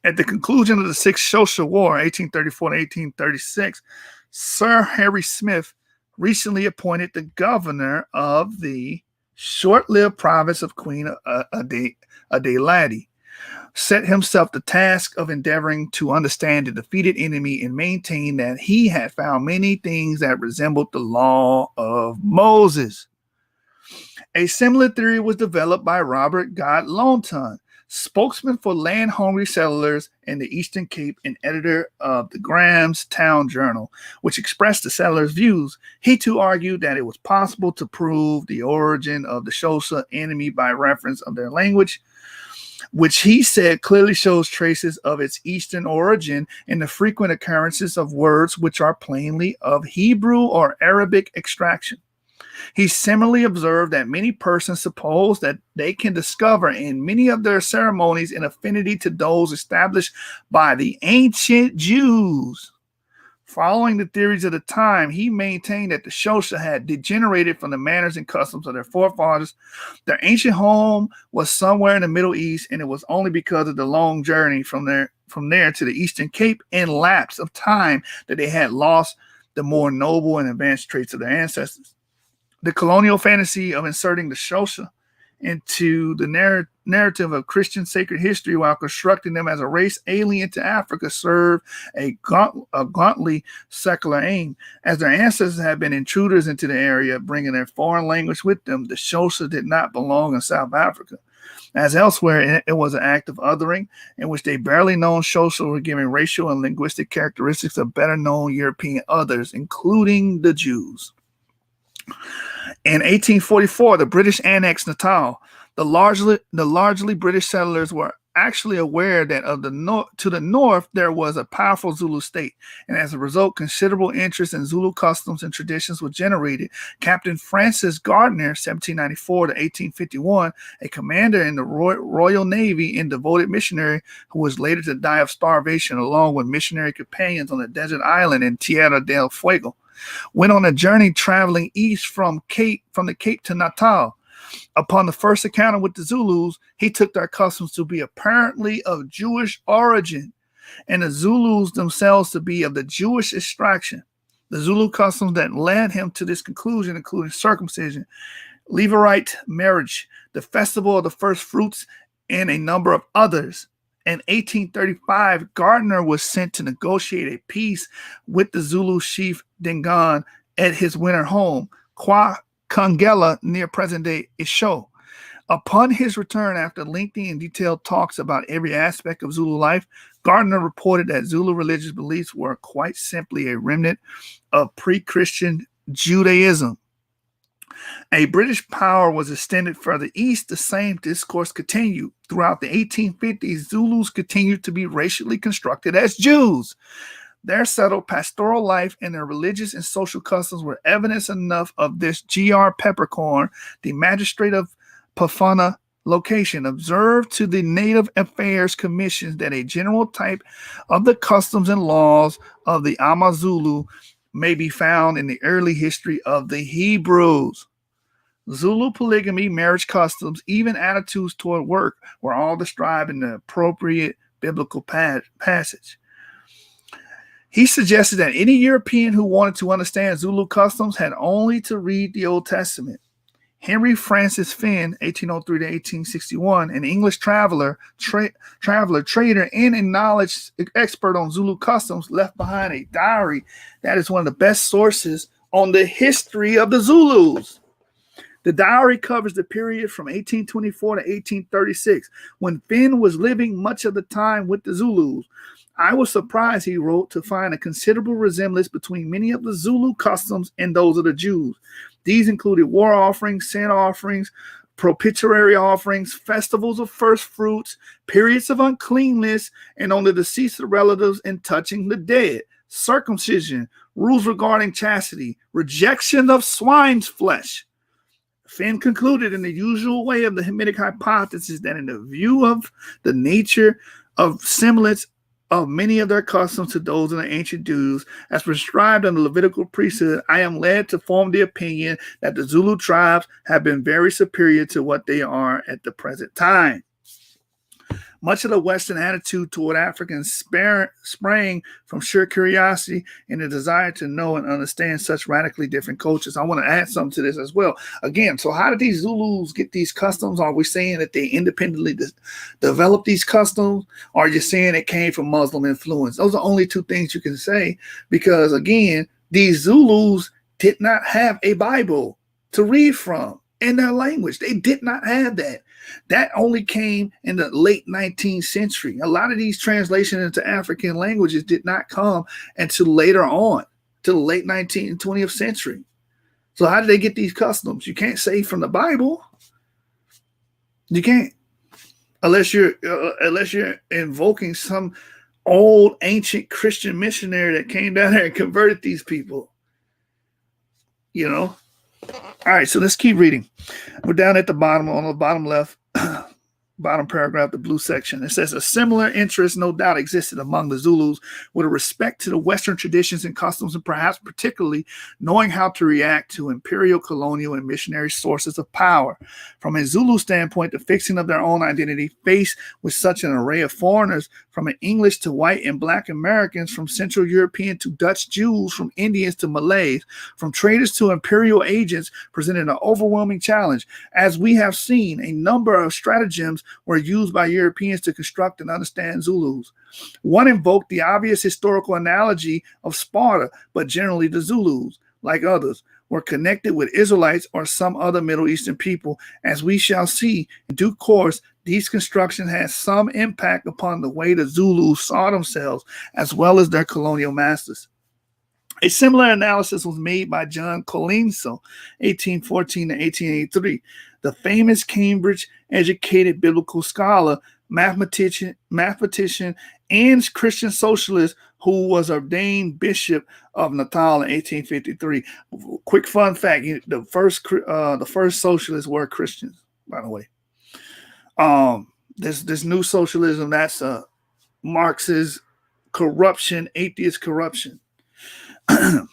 At the conclusion of the Sixth Xhosa War, 1834 to 1836, Sir Harry Smith, recently appointed the governor of the short-lived province of Queen Adelaide, set himself the task of endeavoring to understand the defeated enemy and maintain that he had found many things that resembled the law of Moses. A similar theory was developed by Robert God Launton, spokesman for land-hungry settlers in the Eastern Cape and editor of the Graham's Town Journal, which expressed the settlers' views. He too argued that it was possible to prove the origin of the Xhosa enemy by reference of their language. which he said clearly shows traces of its Eastern origin in the frequent occurrences of words which are plainly of Hebrew or Arabic extraction. He similarly observed that many persons suppose that they can discover in many of their ceremonies an affinity to those established by the ancient Jews. Following the theories of the time, he maintained that the Xhosa had degenerated from the manners and customs of their forefathers. Their ancient home was somewhere in the Middle East, and it was only because of the long journey from there to the Eastern Cape and lapse of time that they had lost the more noble and advanced traits of their ancestors. The colonial fantasy of inserting the Xhosa into the narrative of Christian sacred history while constructing them as a race alien to Africa served a gauntly secular aim. As their ancestors had been intruders into the area, bringing their foreign language with them, the Xhosa did not belong in South Africa. As elsewhere, it was an act of othering in which they barely known Xhosa were given racial and linguistic characteristics of better known European others, including the Jews. In 1844, the British annexed Natal. The largely British settlers were actually aware that to the north there was a powerful Zulu state, and as a result, considerable interest in Zulu customs and traditions was generated. Captain Francis Gardner, 1794 to 1851, a commander in the Royal Navy and devoted missionary who was later to die of starvation along with missionary companions on the desert island in Tierra del Fuego, went on a journey traveling east from the Cape to Natal. Upon the first encounter with the Zulus, he took their customs to be apparently of Jewish origin, and the Zulus themselves to be of the Jewish extraction. The Zulu customs that led him to this conclusion included circumcision, Levirate marriage, the festival of the first fruits, and a number of others. In 1835, Gardner was sent to negotiate a peace with the Zulu chief Dingaan at his winter home, Kwa Kangela, near present-day Isho. Upon his return, after lengthy and detailed talks about every aspect of Zulu life, Gardner reported that Zulu religious beliefs were quite simply a remnant of pre-Christian Judaism. A British power was extended further east. The same discourse continued. Throughout the 1850s, Zulus continued to be racially constructed as Jews. Their settled pastoral life and their religious and social customs were evidence enough of this. G.R. Peppercorn, the magistrate of Pafana location, observed to the Native Affairs Commission that a general type of the customs and laws of the Amazulu may be found in the early history of the Hebrews. Zulu polygamy, marriage customs, even attitudes toward work were all described in the appropriate biblical passage. He suggested that any European who wanted to understand Zulu customs had only to read the Old Testament. Henry Francis Finn, 1803 to 1861, an English traveler, trader, and a knowledge expert on Zulu customs, left behind a diary that is one of the best sources on the history of the Zulus. The diary covers the period from 1824 to 1836, when Finn was living much of the time with the Zulus. I was surprised, he wrote, to find a considerable resemblance between many of the Zulu customs and those of the Jews. These included war offerings, sin offerings, propitiatory offerings, festivals of first fruits, periods of uncleanness, and on the deceased relatives and touching the dead, circumcision, rules regarding chastity, rejection of swine's flesh. Finn concluded in the usual way of the Hamitic hypothesis that in the view of the nature of semblance of many of their customs to those of the ancient Jews, as prescribed in the Levitical priesthood, I am led to form the opinion that the Zulu tribes have been very superior to what they are at the present time. Much of the Western attitude toward Africans sprang from sheer curiosity and a desire to know and understand such radically different cultures. I want to add something to this as well. Again, so how did these Zulus get these customs? Are we saying that they independently developed these customs? Or are you saying it came from Muslim influence? Those are only two things you can say, because, again, these Zulus did not have a Bible to read from in their language. They did not have that. That only came in the late 19th century. A lot of these translations into African languages did not come until later on, to the late 19th and 20th century. So how did they get these customs? You can't say from the Bible. You can't. unless you're invoking some old ancient Christian missionary that came down there and converted these people. You know. All right, so let's keep reading. We're down at the bottom, on the bottom left, bottom paragraph, the blue section. It says a similar interest no doubt existed among the Zulus with respect to the Western traditions and customs, and perhaps particularly knowing how to react to imperial, colonial, and missionary sources of power. From a Zulu standpoint, the fixing of their own identity faced with such an array of foreigners, from an English to white and black Americans, from Central European to Dutch Jews, from Indians to Malays, from traders to imperial agents, presented an overwhelming challenge. As we have seen, a number of stratagems were used by Europeans to construct and understand Zulus. One invoked the obvious historical analogy of Sparta, but generally the Zulus, like others, were connected with Israelites or some other Middle Eastern people. As we shall see in due course, these constructions had some impact upon the way the Zulus saw themselves, as well as their colonial masters. A similar analysis was made by John Colenso, 1814 to 1883, the famous Cambridge-educated biblical scholar, mathematician, and Christian socialist who was ordained Bishop of Natal in 1853. Quick fun fact: the first socialists were Christians, by the way. This new socialism, that's Marx's corruption, atheist corruption. A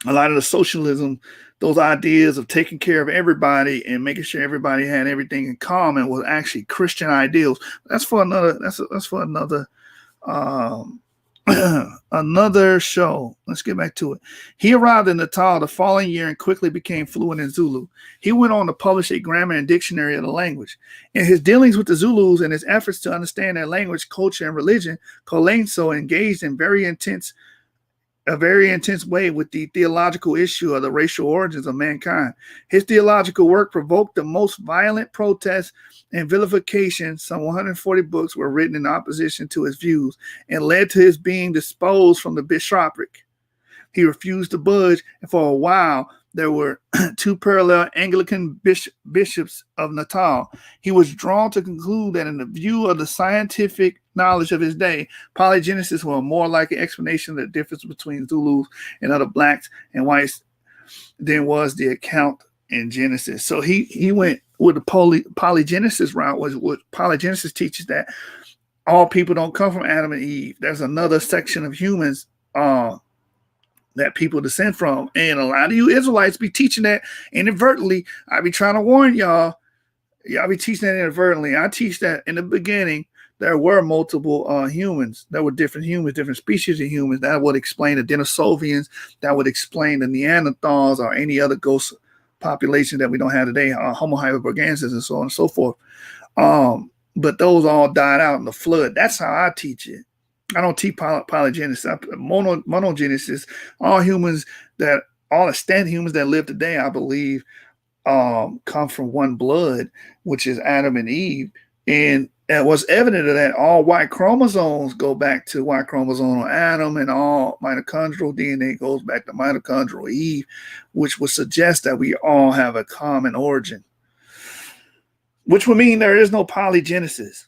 lot of the socialism, those ideas of taking care of everybody and making sure everybody had everything in common, was actually Christian ideals. That's for another. That's for another. Another show. Let's get back to it. He arrived in Natal the following year and quickly became fluent in Zulu. He went on to publish a grammar and dictionary of the language. In his dealings with the Zulus and his efforts to understand their language, culture, and religion, Colenso engaged in a very intense way with the theological issue of the racial origins of mankind. His theological work provoked the most violent protests and vilification. Some 140 books were written in opposition to his views and led to his being disposed from the bishopric. He refused to budge, and for a while there were two parallel Anglican bishops of Natal. He was drawn to conclude that in the view of the scientific knowledge of his day, polygenesis was more like an explanation of the difference between Zulus and other blacks and whites than was the account in Genesis. So he went with the polygenesis route. Was what polygenesis teaches, that all people don't come from Adam and Eve. There's another section of humans that people descend from. And a lot of you Israelites be teaching that inadvertently. I be trying to warn y'all. Y'all be teaching that inadvertently. I teach that in the beginning there were multiple humans. There were different humans, different species of humans. That would explain the Denisovians. That would explain the Neanderthals or any other ghost population that we don't have today, Homo heidelbergensis and so on and so forth. But those all died out in the flood. That's how I teach it. I don't teach polygenesis. Monogenesis. All extant humans that live today, I believe, come from one blood, which is Adam and Eve. And what's evident of that, all Y chromosomes go back to Y chromosome on Adam, and all mitochondrial DNA goes back to mitochondrial Eve, which would suggest that we all have a common origin, which would mean there is no polygenesis.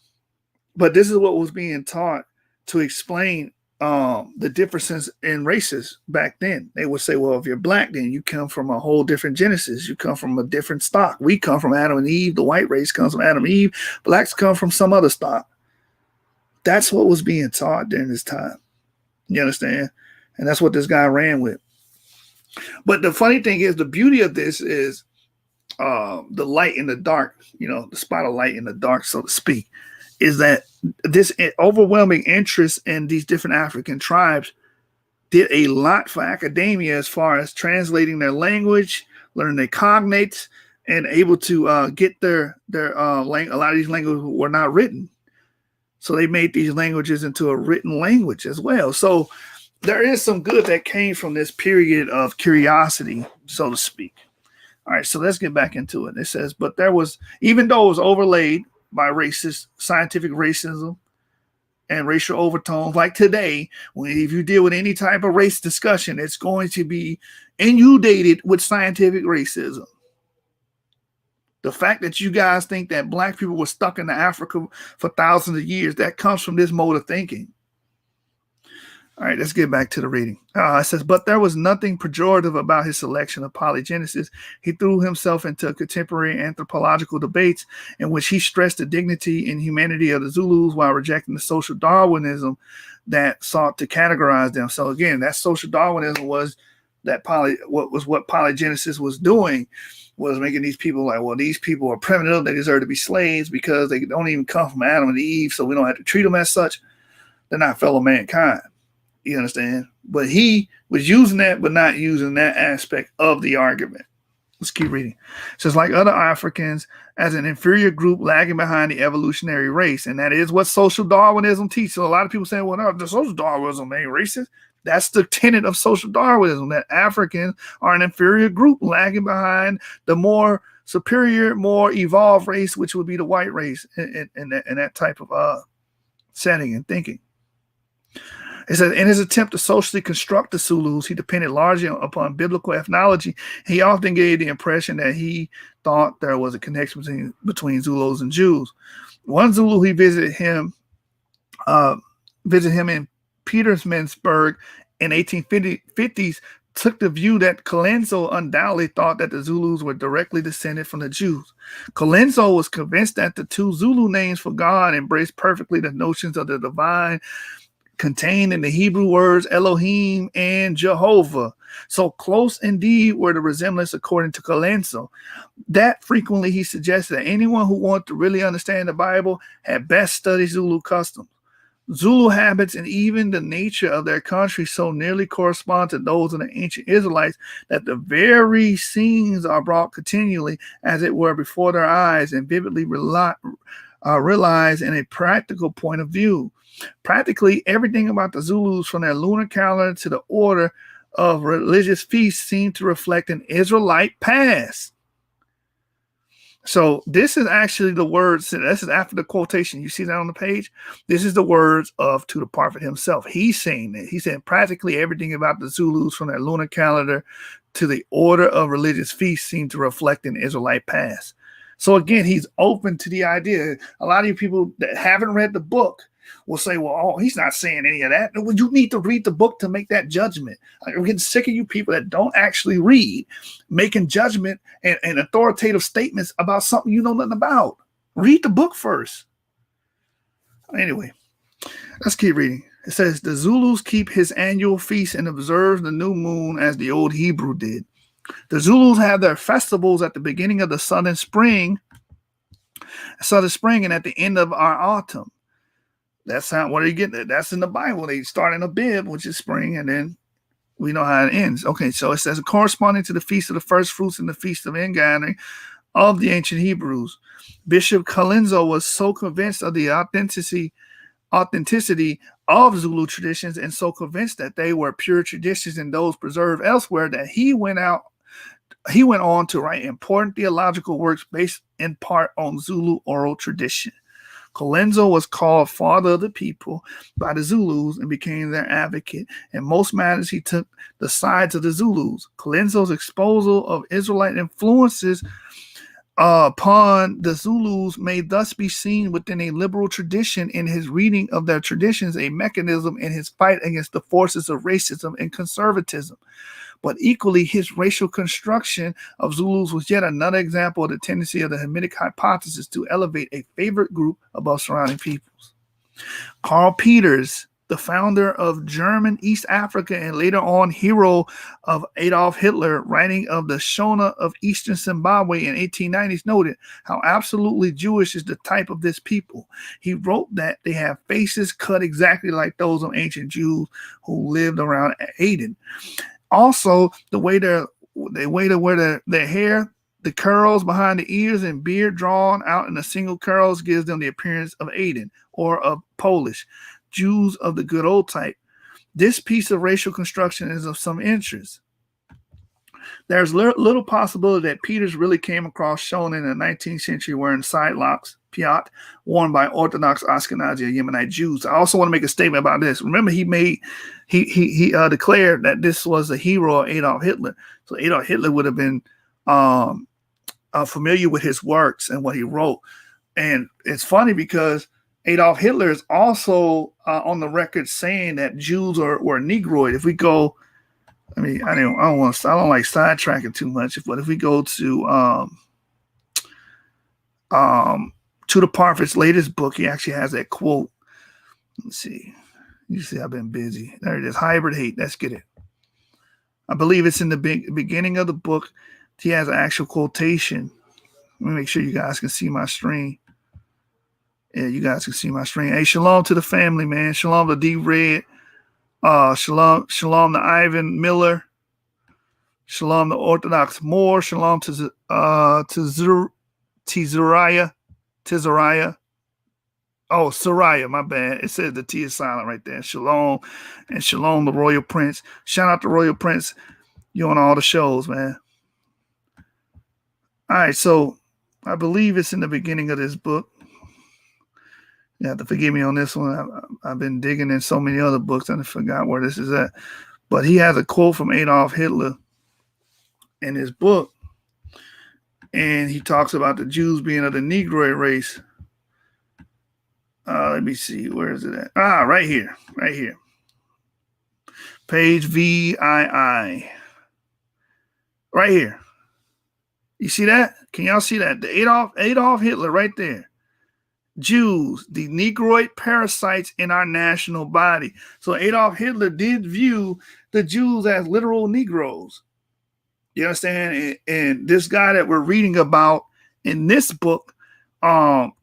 But this is what was being taught to explain the differences in races back then. They would say, well, if you're black, then you come from a whole different genesis. You come from a different stock. We come from Adam and Eve. The white race comes from Adam and Eve. Blacks come from some other stock. That's what was being taught during this time. You understand? And that's what this guy ran with. But the funny thing is, the beauty of this is the light in the dark, the spot of light in the dark, so to speak, is that this overwhelming interest in these different African tribes did a lot for academia as far as translating their language, learning their cognates, and able to get their a lot of these languages were not written. So they made these languages into a written language as well. So there is some good that came from this period of curiosity, so to speak. All right, so let's get back into it. It says, but there was, even though it was overlaid by scientific racism and racial overtones, like today, if you deal with any type of race discussion, it's going to be inundated with scientific racism. The fact that you guys think that black people were stuck in Africa for thousands of years, that comes from this mode of thinking. All right, let's get back to the reading. It says, but there was nothing pejorative about his selection of polygenesis. He threw himself into contemporary anthropological debates in which he stressed the dignity and humanity of the Zulus while rejecting the social Darwinism that sought to categorize them. So again, that social Darwinism was that what polygenesis was doing, was making these people like, well, these people are primitive, they deserve to be slaves because they don't even come from Adam and Eve, so we don't have to treat them as such. They're not fellow mankind. You understand? But he was using that, but not using that aspect of the argument. Let's keep reading. It says, like other Africans, as an inferior group lagging behind the evolutionary race. And that is what social Darwinism teaches. So a lot of people say, well, no, the social Darwinism ain't racist. That's the tenet of social Darwinism, that Africans are an inferior group lagging behind the more superior, more evolved race, which would be the white race in that type of setting and thinking. It says, in his attempt to socially construct the Zulus, he depended largely upon biblical ethnology. He often gave the impression that he thought there was a connection between Zulus and Jews. One Zulu he visited him in Petersburg in 1850s took the view that Colenso undoubtedly thought that the Zulus were directly descended from the Jews. Colenso was convinced that the two Zulu names for God embraced perfectly the notions of the divine contained in the Hebrew words Elohim and Jehovah. So close indeed were the resemblance according to Colenso, that frequently he suggested that anyone who wanted to really understand the Bible had best study Zulu customs. Zulu habits and even the nature of their country so nearly correspond to those of the ancient Israelites that the very scenes are brought continually, as it were, before their eyes and vividly realized in a practical point of view. Practically everything about the Zulus, from their lunar calendar to the order of religious feasts, seem to reflect an Israelite past. So this is actually the words, this is after the quotation. You see that on the page? This is the words of Tudor Parfitt himself. He's saying that. He said practically everything about the Zulus, from their lunar calendar to the order of religious feasts, seem to reflect an Israelite past. So again, he's open to the idea. A lot of you people that haven't read the book will say, well, oh, he's not saying any of that. Well, you need to read the book to make that judgment. I'm getting sick of you people that don't actually read, making judgment and authoritative statements about something you know nothing about. Read the book first. Anyway, let's keep reading. It says, the Zulus keep his annual feast and observe the new moon as the old Hebrew did. The Zulus have their festivals at the beginning of the southern spring and at the end of our autumn. That's how, what are you getting at? That's in the Bible. They start in Abib, which is spring, and then we know how it ends. Okay, so it says, corresponding to the Feast of the First Fruits and the Feast of Ingathering of the ancient Hebrews. Bishop Colenso was so convinced of the authenticity of Zulu traditions and so convinced that they were pure traditions and those preserved elsewhere that he went on to write important theological works based in part on Zulu oral tradition. Colenso was called father of the people by the Zulus and became their advocate. In most matters, he took the sides of the Zulus. Colenso's exposal of Israelite influences upon the Zulus may thus be seen within a liberal tradition in his reading of their traditions, a mechanism in his fight against the forces of racism and conservatism. But equally, his racial construction of Zulus was yet another example of the tendency of the Semitic hypothesis to elevate a favorite group above surrounding peoples. Karl Peters, the founder of German East Africa and later on hero of Adolf Hitler, writing of the Shona of Eastern Zimbabwe in 1890s, noted how absolutely Jewish is the type of this people. He wrote that they have faces cut exactly like those of ancient Jews who lived around Aden. Also, the way they wear their hair, the curls behind the ears and beard drawn out in a single curls gives them the appearance of Aden or of Polish Jews of the good old type. This piece of racial construction is of some interest. There's little possibility that Peters really came across Shona in the 19th century wearing sidelocks, piat, worn by Orthodox Ashkenazi or Yemenite Jews. I also want to make a statement about this. Remember, he declared that this was the hero of Adolf Hitler. So Adolf Hitler would have been familiar with his works and what he wrote. And it's funny because Adolf Hitler is also on the record saying that Jews were Negroid. If we go, I mean, I don't like sidetracking too much, but if we go to Tudor Parfitt's latest book, he actually has that quote. Let's see. You see, I've been busy. There it is. Hybrid hate. Let's get it. I believe it's in the beginning of the book. He has an actual quotation. Let me make sure you guys can see my screen. Yeah, you guys can see my screen. Hey, shalom to the family, man. Shalom to D Red. Shalom to Ivan Miller. Shalom to Orthodox Moore. Shalom to Tizariah. Oh, Sariah, my bad. It says the T is silent right there. Shalom. And shalom the Royal Prince. Shout out to Royal Prince. You on all the shows, man. All right, so I believe it's in the beginning of this book. You have to forgive me on this one. I've been digging in so many other books and I forgot where this is at. But he has a quote from Adolf Hitler in his book. And he talks about the Jews being of the Negroid race. Let me see. Where is it at? Right here. Right here. Page VII. Right here. You see that? Can y'all see that? The Adolf Hitler right there. Jews, the Negroid parasites in our national body. So Adolf Hitler did view the Jews as literal Negroes. You understand? And this guy that we're reading about in this book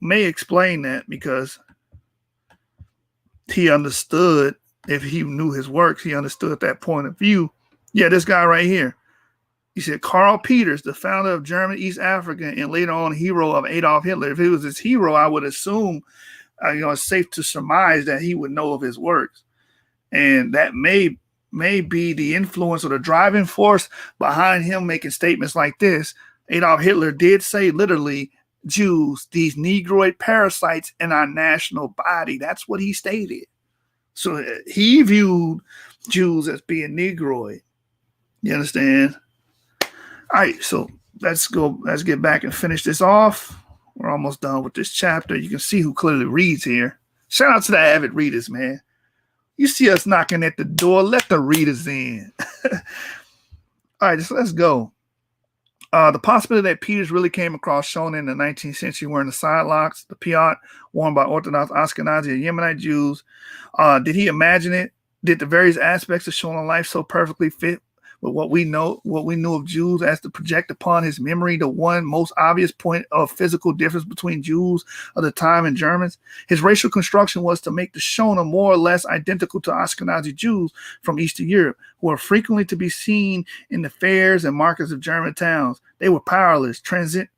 may explain that because he understood, if he knew his works, he understood that point of view. Yeah, this guy right here. He said, Karl Peters, the founder of German East Africa and later on hero of Adolf Hitler. If he was his hero, I would assume, it's safe to surmise that he would know of his works. And that may be the influence or the driving force behind him making statements like this. Adolf Hitler did say literally, Jews, these Negroid parasites in our national body. That's what he stated. So he viewed Jews as being Negroid. You understand? All right, so let's get back and finish this off. We're almost done with this chapter. You can see who clearly reads here. Shout out to the avid readers, man. You see us knocking at the door. Let the readers in. All right, so let's go. The possibility that Peters really came across shown in the 19th century wearing the sidelocks, the piyot, worn by Orthodox Ashkenazi and Yemenite Jews. Did he imagine it? Did the various aspects of Shonan life so perfectly fit with what we knew of Jews as to project upon his memory the one most obvious point of physical difference between Jews of the time and Germans? His racial construction was to make the Shona more or less identical to Ashkenazi Jews from Eastern Europe, who are frequently to be seen in the fairs and markets of German towns. They were powerless, transient,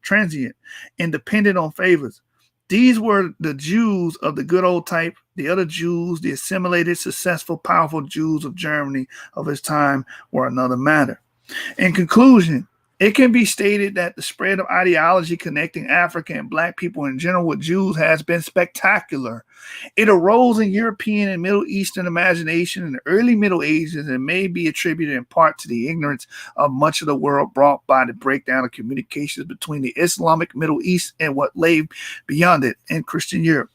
and dependent on favors. These were the Jews of the good old type. The other Jews, the assimilated, successful, powerful Jews of Germany of his time, were another matter. In conclusion, it can be stated that the spread of ideology connecting Africa and Black people in general with Jews has been spectacular. It arose in European and Middle Eastern imagination in the early Middle Ages and may be attributed in part to the ignorance of much of the world brought by the breakdown of communications between the Islamic Middle East and what lay beyond it in Christian Europe.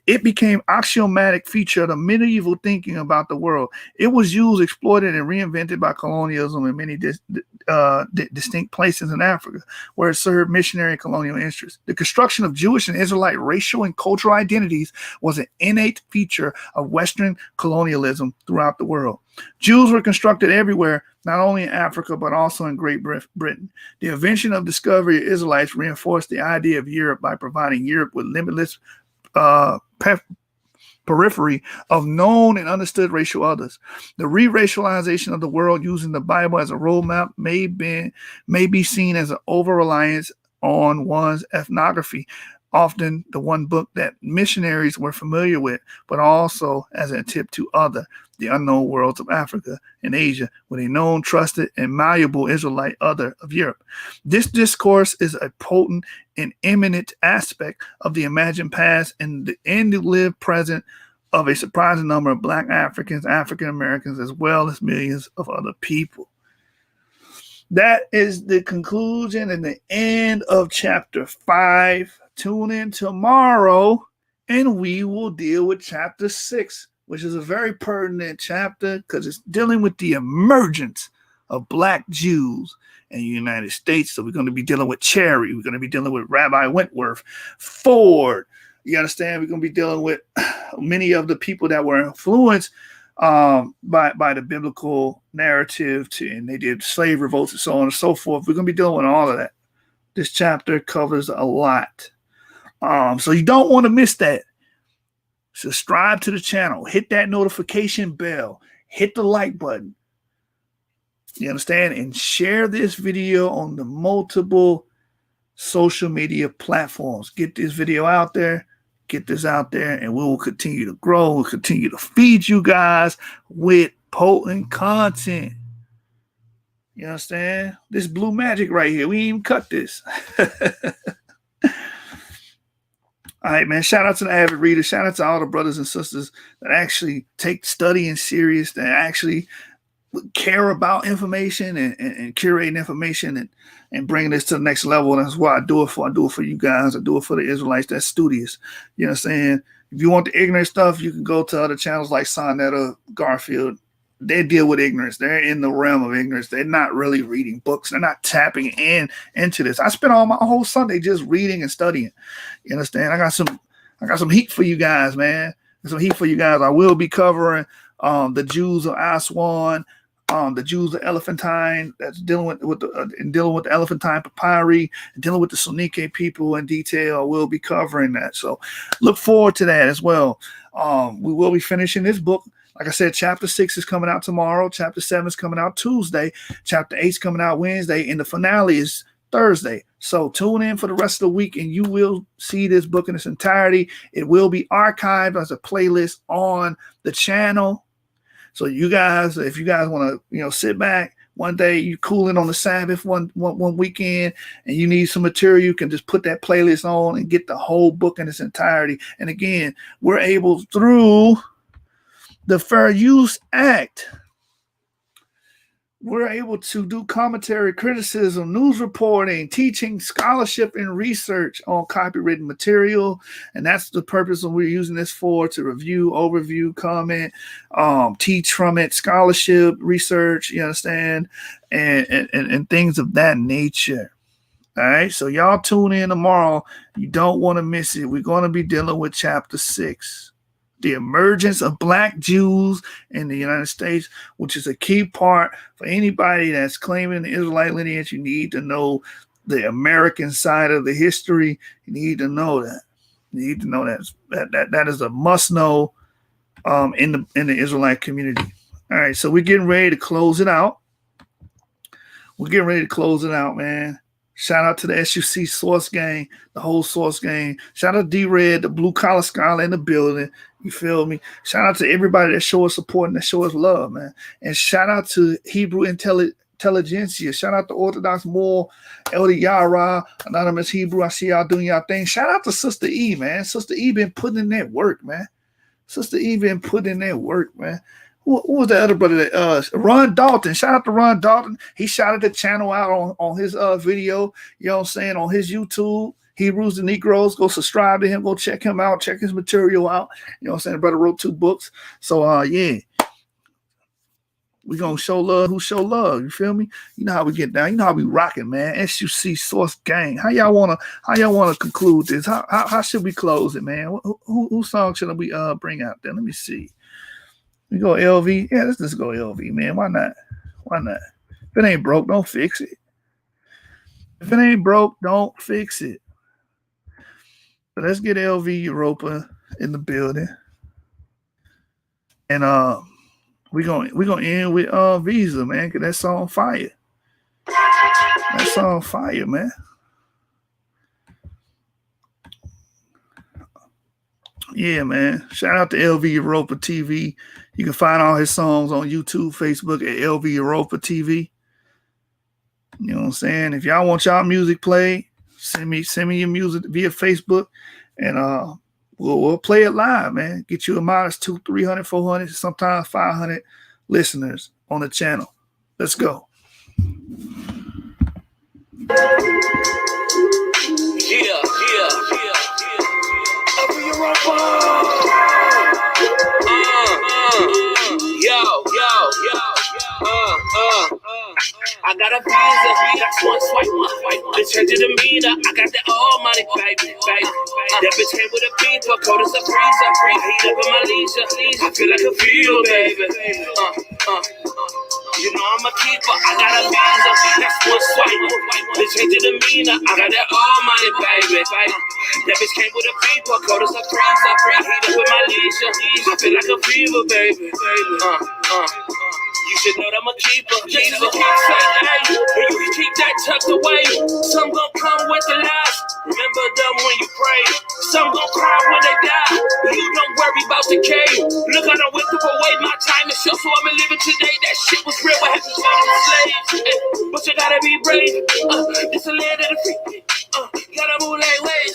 It became axiomatic feature of the medieval thinking about the world. It was used, exploited, and reinvented by colonialism in many distinct places in Africa, where it served missionary and colonial interests. The construction of Jewish and Israelite racial and cultural identities was an innate feature of Western colonialism throughout the world. Jews were constructed everywhere, not only in Africa, but also in Great Britain. The invention of discovery of Israelites reinforced the idea of Europe by providing Europe with limitless periphery of known and understood racial others. The re-racialization of the world using the Bible as a roadmap may be seen as an over-reliance on one's ethnography, often the one book that missionaries were familiar with, but also as a tip to the unknown worlds of Africa and Asia, with a known, trusted, and malleable Israelite other of Europe. This discourse is a potent and imminent aspect of the imagined past and the end-lived present of a surprising number of Black Africans, African Americans, as well as millions of other people. that is the conclusion and the end of chapter 5. Tune in tomorrow and we will deal with chapter 6, which is a very pertinent chapter because it's dealing with the emergence of Black Jews in the United States. So we're going to be dealing with Cherry. We're going to be dealing with Rabbi Wentworth, Ford. You understand? We're going to be dealing with many of the people that were influenced by the biblical narrative, and they did slave revolts and so on and so forth. We're going to be dealing with all of that. This chapter covers a lot. So you don't want to miss that. Subscribe to the channel. Hit that notification bell. Hit the like button. You understand? And share this video on the multiple social media platforms. Get this video out there. Get this out there, and we will continue to grow. We'll continue to feed you guys with potent content. You understand? This blue magic right here. We ain't even cut this. All right, man. Shout out to the avid readers. Shout out to all the brothers and sisters that actually take studying serious, that actually care about information and curating information and bringing this to the next level. And that's what I do it for. I do it for you guys. I do it for the Israelites that's studious. You know what I'm saying? If you want the ignorant stuff, you can go to other channels like Sonetta, Garfield. They deal with ignorance. They're in the realm of ignorance. They're not really reading books. They're not tapping into this. I spent all my whole Sunday just reading and studying. You understand? I got some heat for you guys, man. Some heat for you guys. I will be covering the Jews of Aswan, the Jews of Elephantine, that's dealing with the Elephantine papyri, and dealing with the Semitic people in detail. We'll be covering that. So look forward to that as well. We will be finishing this book. Like I said, chapter 6 is coming out tomorrow. Chapter 7 is coming out Tuesday. Chapter 8 is coming out Wednesday. And the finale is Thursday. So tune in for the rest of the week and you will see this book in its entirety. It will be archived as a playlist on the channel. So you guys, if you guys want to, sit back one day, you cooling on the Sabbath one weekend and you need some material, you can just put that playlist on and get the whole book in its entirety. And again, we're able through the Fair Use Act, we're able to do commentary, criticism, news reporting, teaching, scholarship, and research on copywritten material. And that's the purpose of we're using this for, to review, overview, comment, teach from it, scholarship, research, you understand, and things of that nature. All right, so y'all tune in tomorrow. You don't want to miss it. We're going to be dealing with chapter 6. The emergence of Black Jews in the United States, which is a key part for anybody that's claiming the Israelite lineage. You need to know the American side of the history. You need to know that. You need to know that is a must know in the Israelite community. All right, so we're getting ready to close it out. Man. Shout out to the SUC Source Gang, the whole Source Gang. Shout out to D-Red, the blue collar scholar in the building. You feel me? Shout out to everybody that shows support and that shows love, man. And shout out to Hebrew Intelligentsia. Shout out to Orthodox Moore, Elder Yara, Anonymous Hebrew. I see y'all doing y'all thing. Shout out to Sister E, man. Sister E been putting in that work, man. Who was the other brother? Ron Dalton. Shout out to Ron Dalton. He shouted the channel out on his video, you know what I'm saying, on his YouTube. Hebrews and Negroes. Go subscribe to him. Go check him out. Check his material out. You know what I'm saying? The brother wrote 2 books. So, yeah. We're going to show love who show love. You feel me? You know how we get down. You know how we rocking, man. SUC Source Gang. How y'all wanna conclude this? How should we close it, man? Who song should we bring out there? Let me see. We go LV. Yeah, let's just go LV, man. Why not? If it ain't broke, don't fix it. So let's get LV Europa in the building. And we're gonna end with Visa, man, because that song fire. Man. Yeah, man. Shout out to LV Europa TV. You can find all his songs on YouTube, Facebook at LV Europa TV. You know what I'm saying? If y'all want y'all music played, send me your music via Facebook, and we'll play it live, man. Get you a modest 200, 300, 400, sometimes 500 listeners on the channel. Let's go. Over your I got a visa, that's one swipe. Bitch change the meter, I got that all money, baby. That bitch came with a beeper, cold as a freezer. Heat up in my leisure, I feel like a fever, baby. You know I'm a keeper, I got a visa, that's one swipe. Bitch change the meter, I got that all money, baby. That bitch came with a beeper, cold as a freezer. Heat up in my leisure, I feel like a fever, baby. You should know that I'm a keeper. This is a keepsake, hey. And you can keep that tucked away. Some gon' come with the lies. Remember them when you pray. Some gon' cry when they die. You don't worry about the cave. Look, I done whipped up away. My time is short, so I'ma live it today. That shit was real. What happened to the slaves? But you gotta be brave. This a land of the free. Gotta move like waves.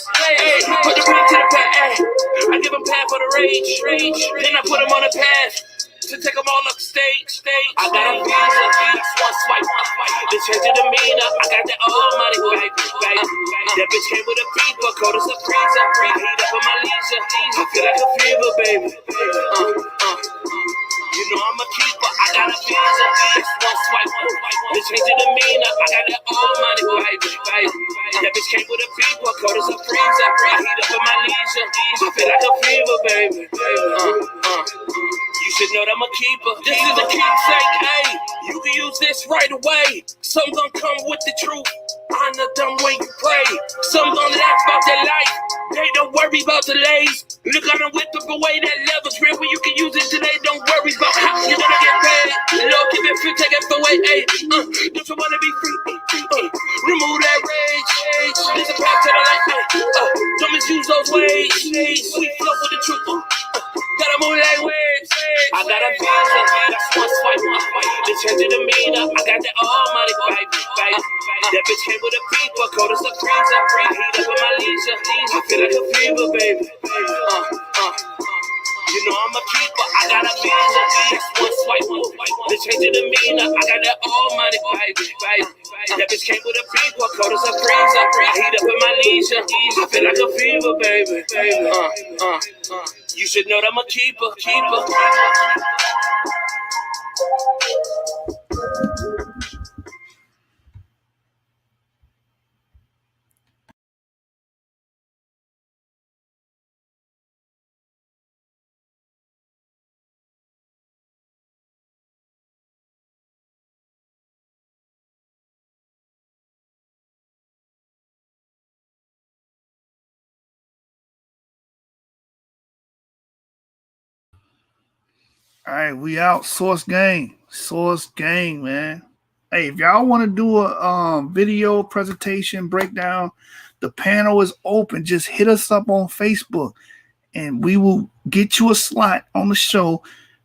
Put the ring to the path. I give them path for the rage. Then I put them on the path to take them all up stage. I got a visa, that's one swipe. Bitch change the demeanor, I got that all money, baby. That bitch came with a beeper, cold as a freezer. Heat up in my leisure, I feel like a fever, baby. You know I'm a keeper, I got a visa, that's one swipe. Bitch change the demeanor, I got that all money, baby. That bitch came with a beeper, cold as a freezer. Heat up in my leisure, I feel like a fever, baby. You should know that I'm a keeper. This is a keepsake, hey. You can use this right away. Some gon' come with the truth. Honor them when you pray. Some gon' laugh about their life. They don't worry about delays. Look, I done whipped up away that level's real, but you can use it today. Don't worry about how you're gonna get paid. Lord, give it free, take it away, hey. Don't you wanna be free? Remove that rage. There's a path to the light, don't misuse those ways. We flow with the truth. Gotta move like waves. I got a visa, that's one swipe. Bitch change the demeanor, I got that all money, baby. That bitch came with a beeper, cold as a freezer. Heat up in my leisure, I feel like a fever, baby. You know I'm a keeper, I got a visa, that's one swipe. Bitch change the demeanor, I got that all money, baby. That bitch came with a beeper, cold as a freezer. Heat up in my leisure, I feel like a fever, baby. You should know that I'm a keeper. All right, we out. Source gang, man. Hey, if y'all want to do a video presentation breakdown, the panel is open. Just hit us up on Facebook, and we will get you a slot on the show,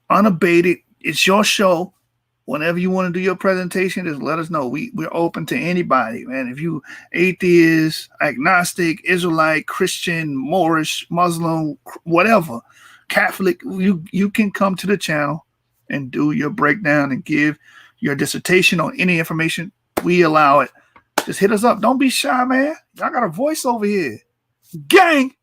unabated. It's your show. Whenever you want to do your presentation, just let us know. We're open to anybody, man. If you atheist, agnostic, Israelite, Christian, Moorish, Muslim, whatever, Catholic, you can come to the channel and do your breakdown and give your dissertation on any information. We allow it. Just hit us up. Don't be shy, man. Y'all got a voice over here. Gang!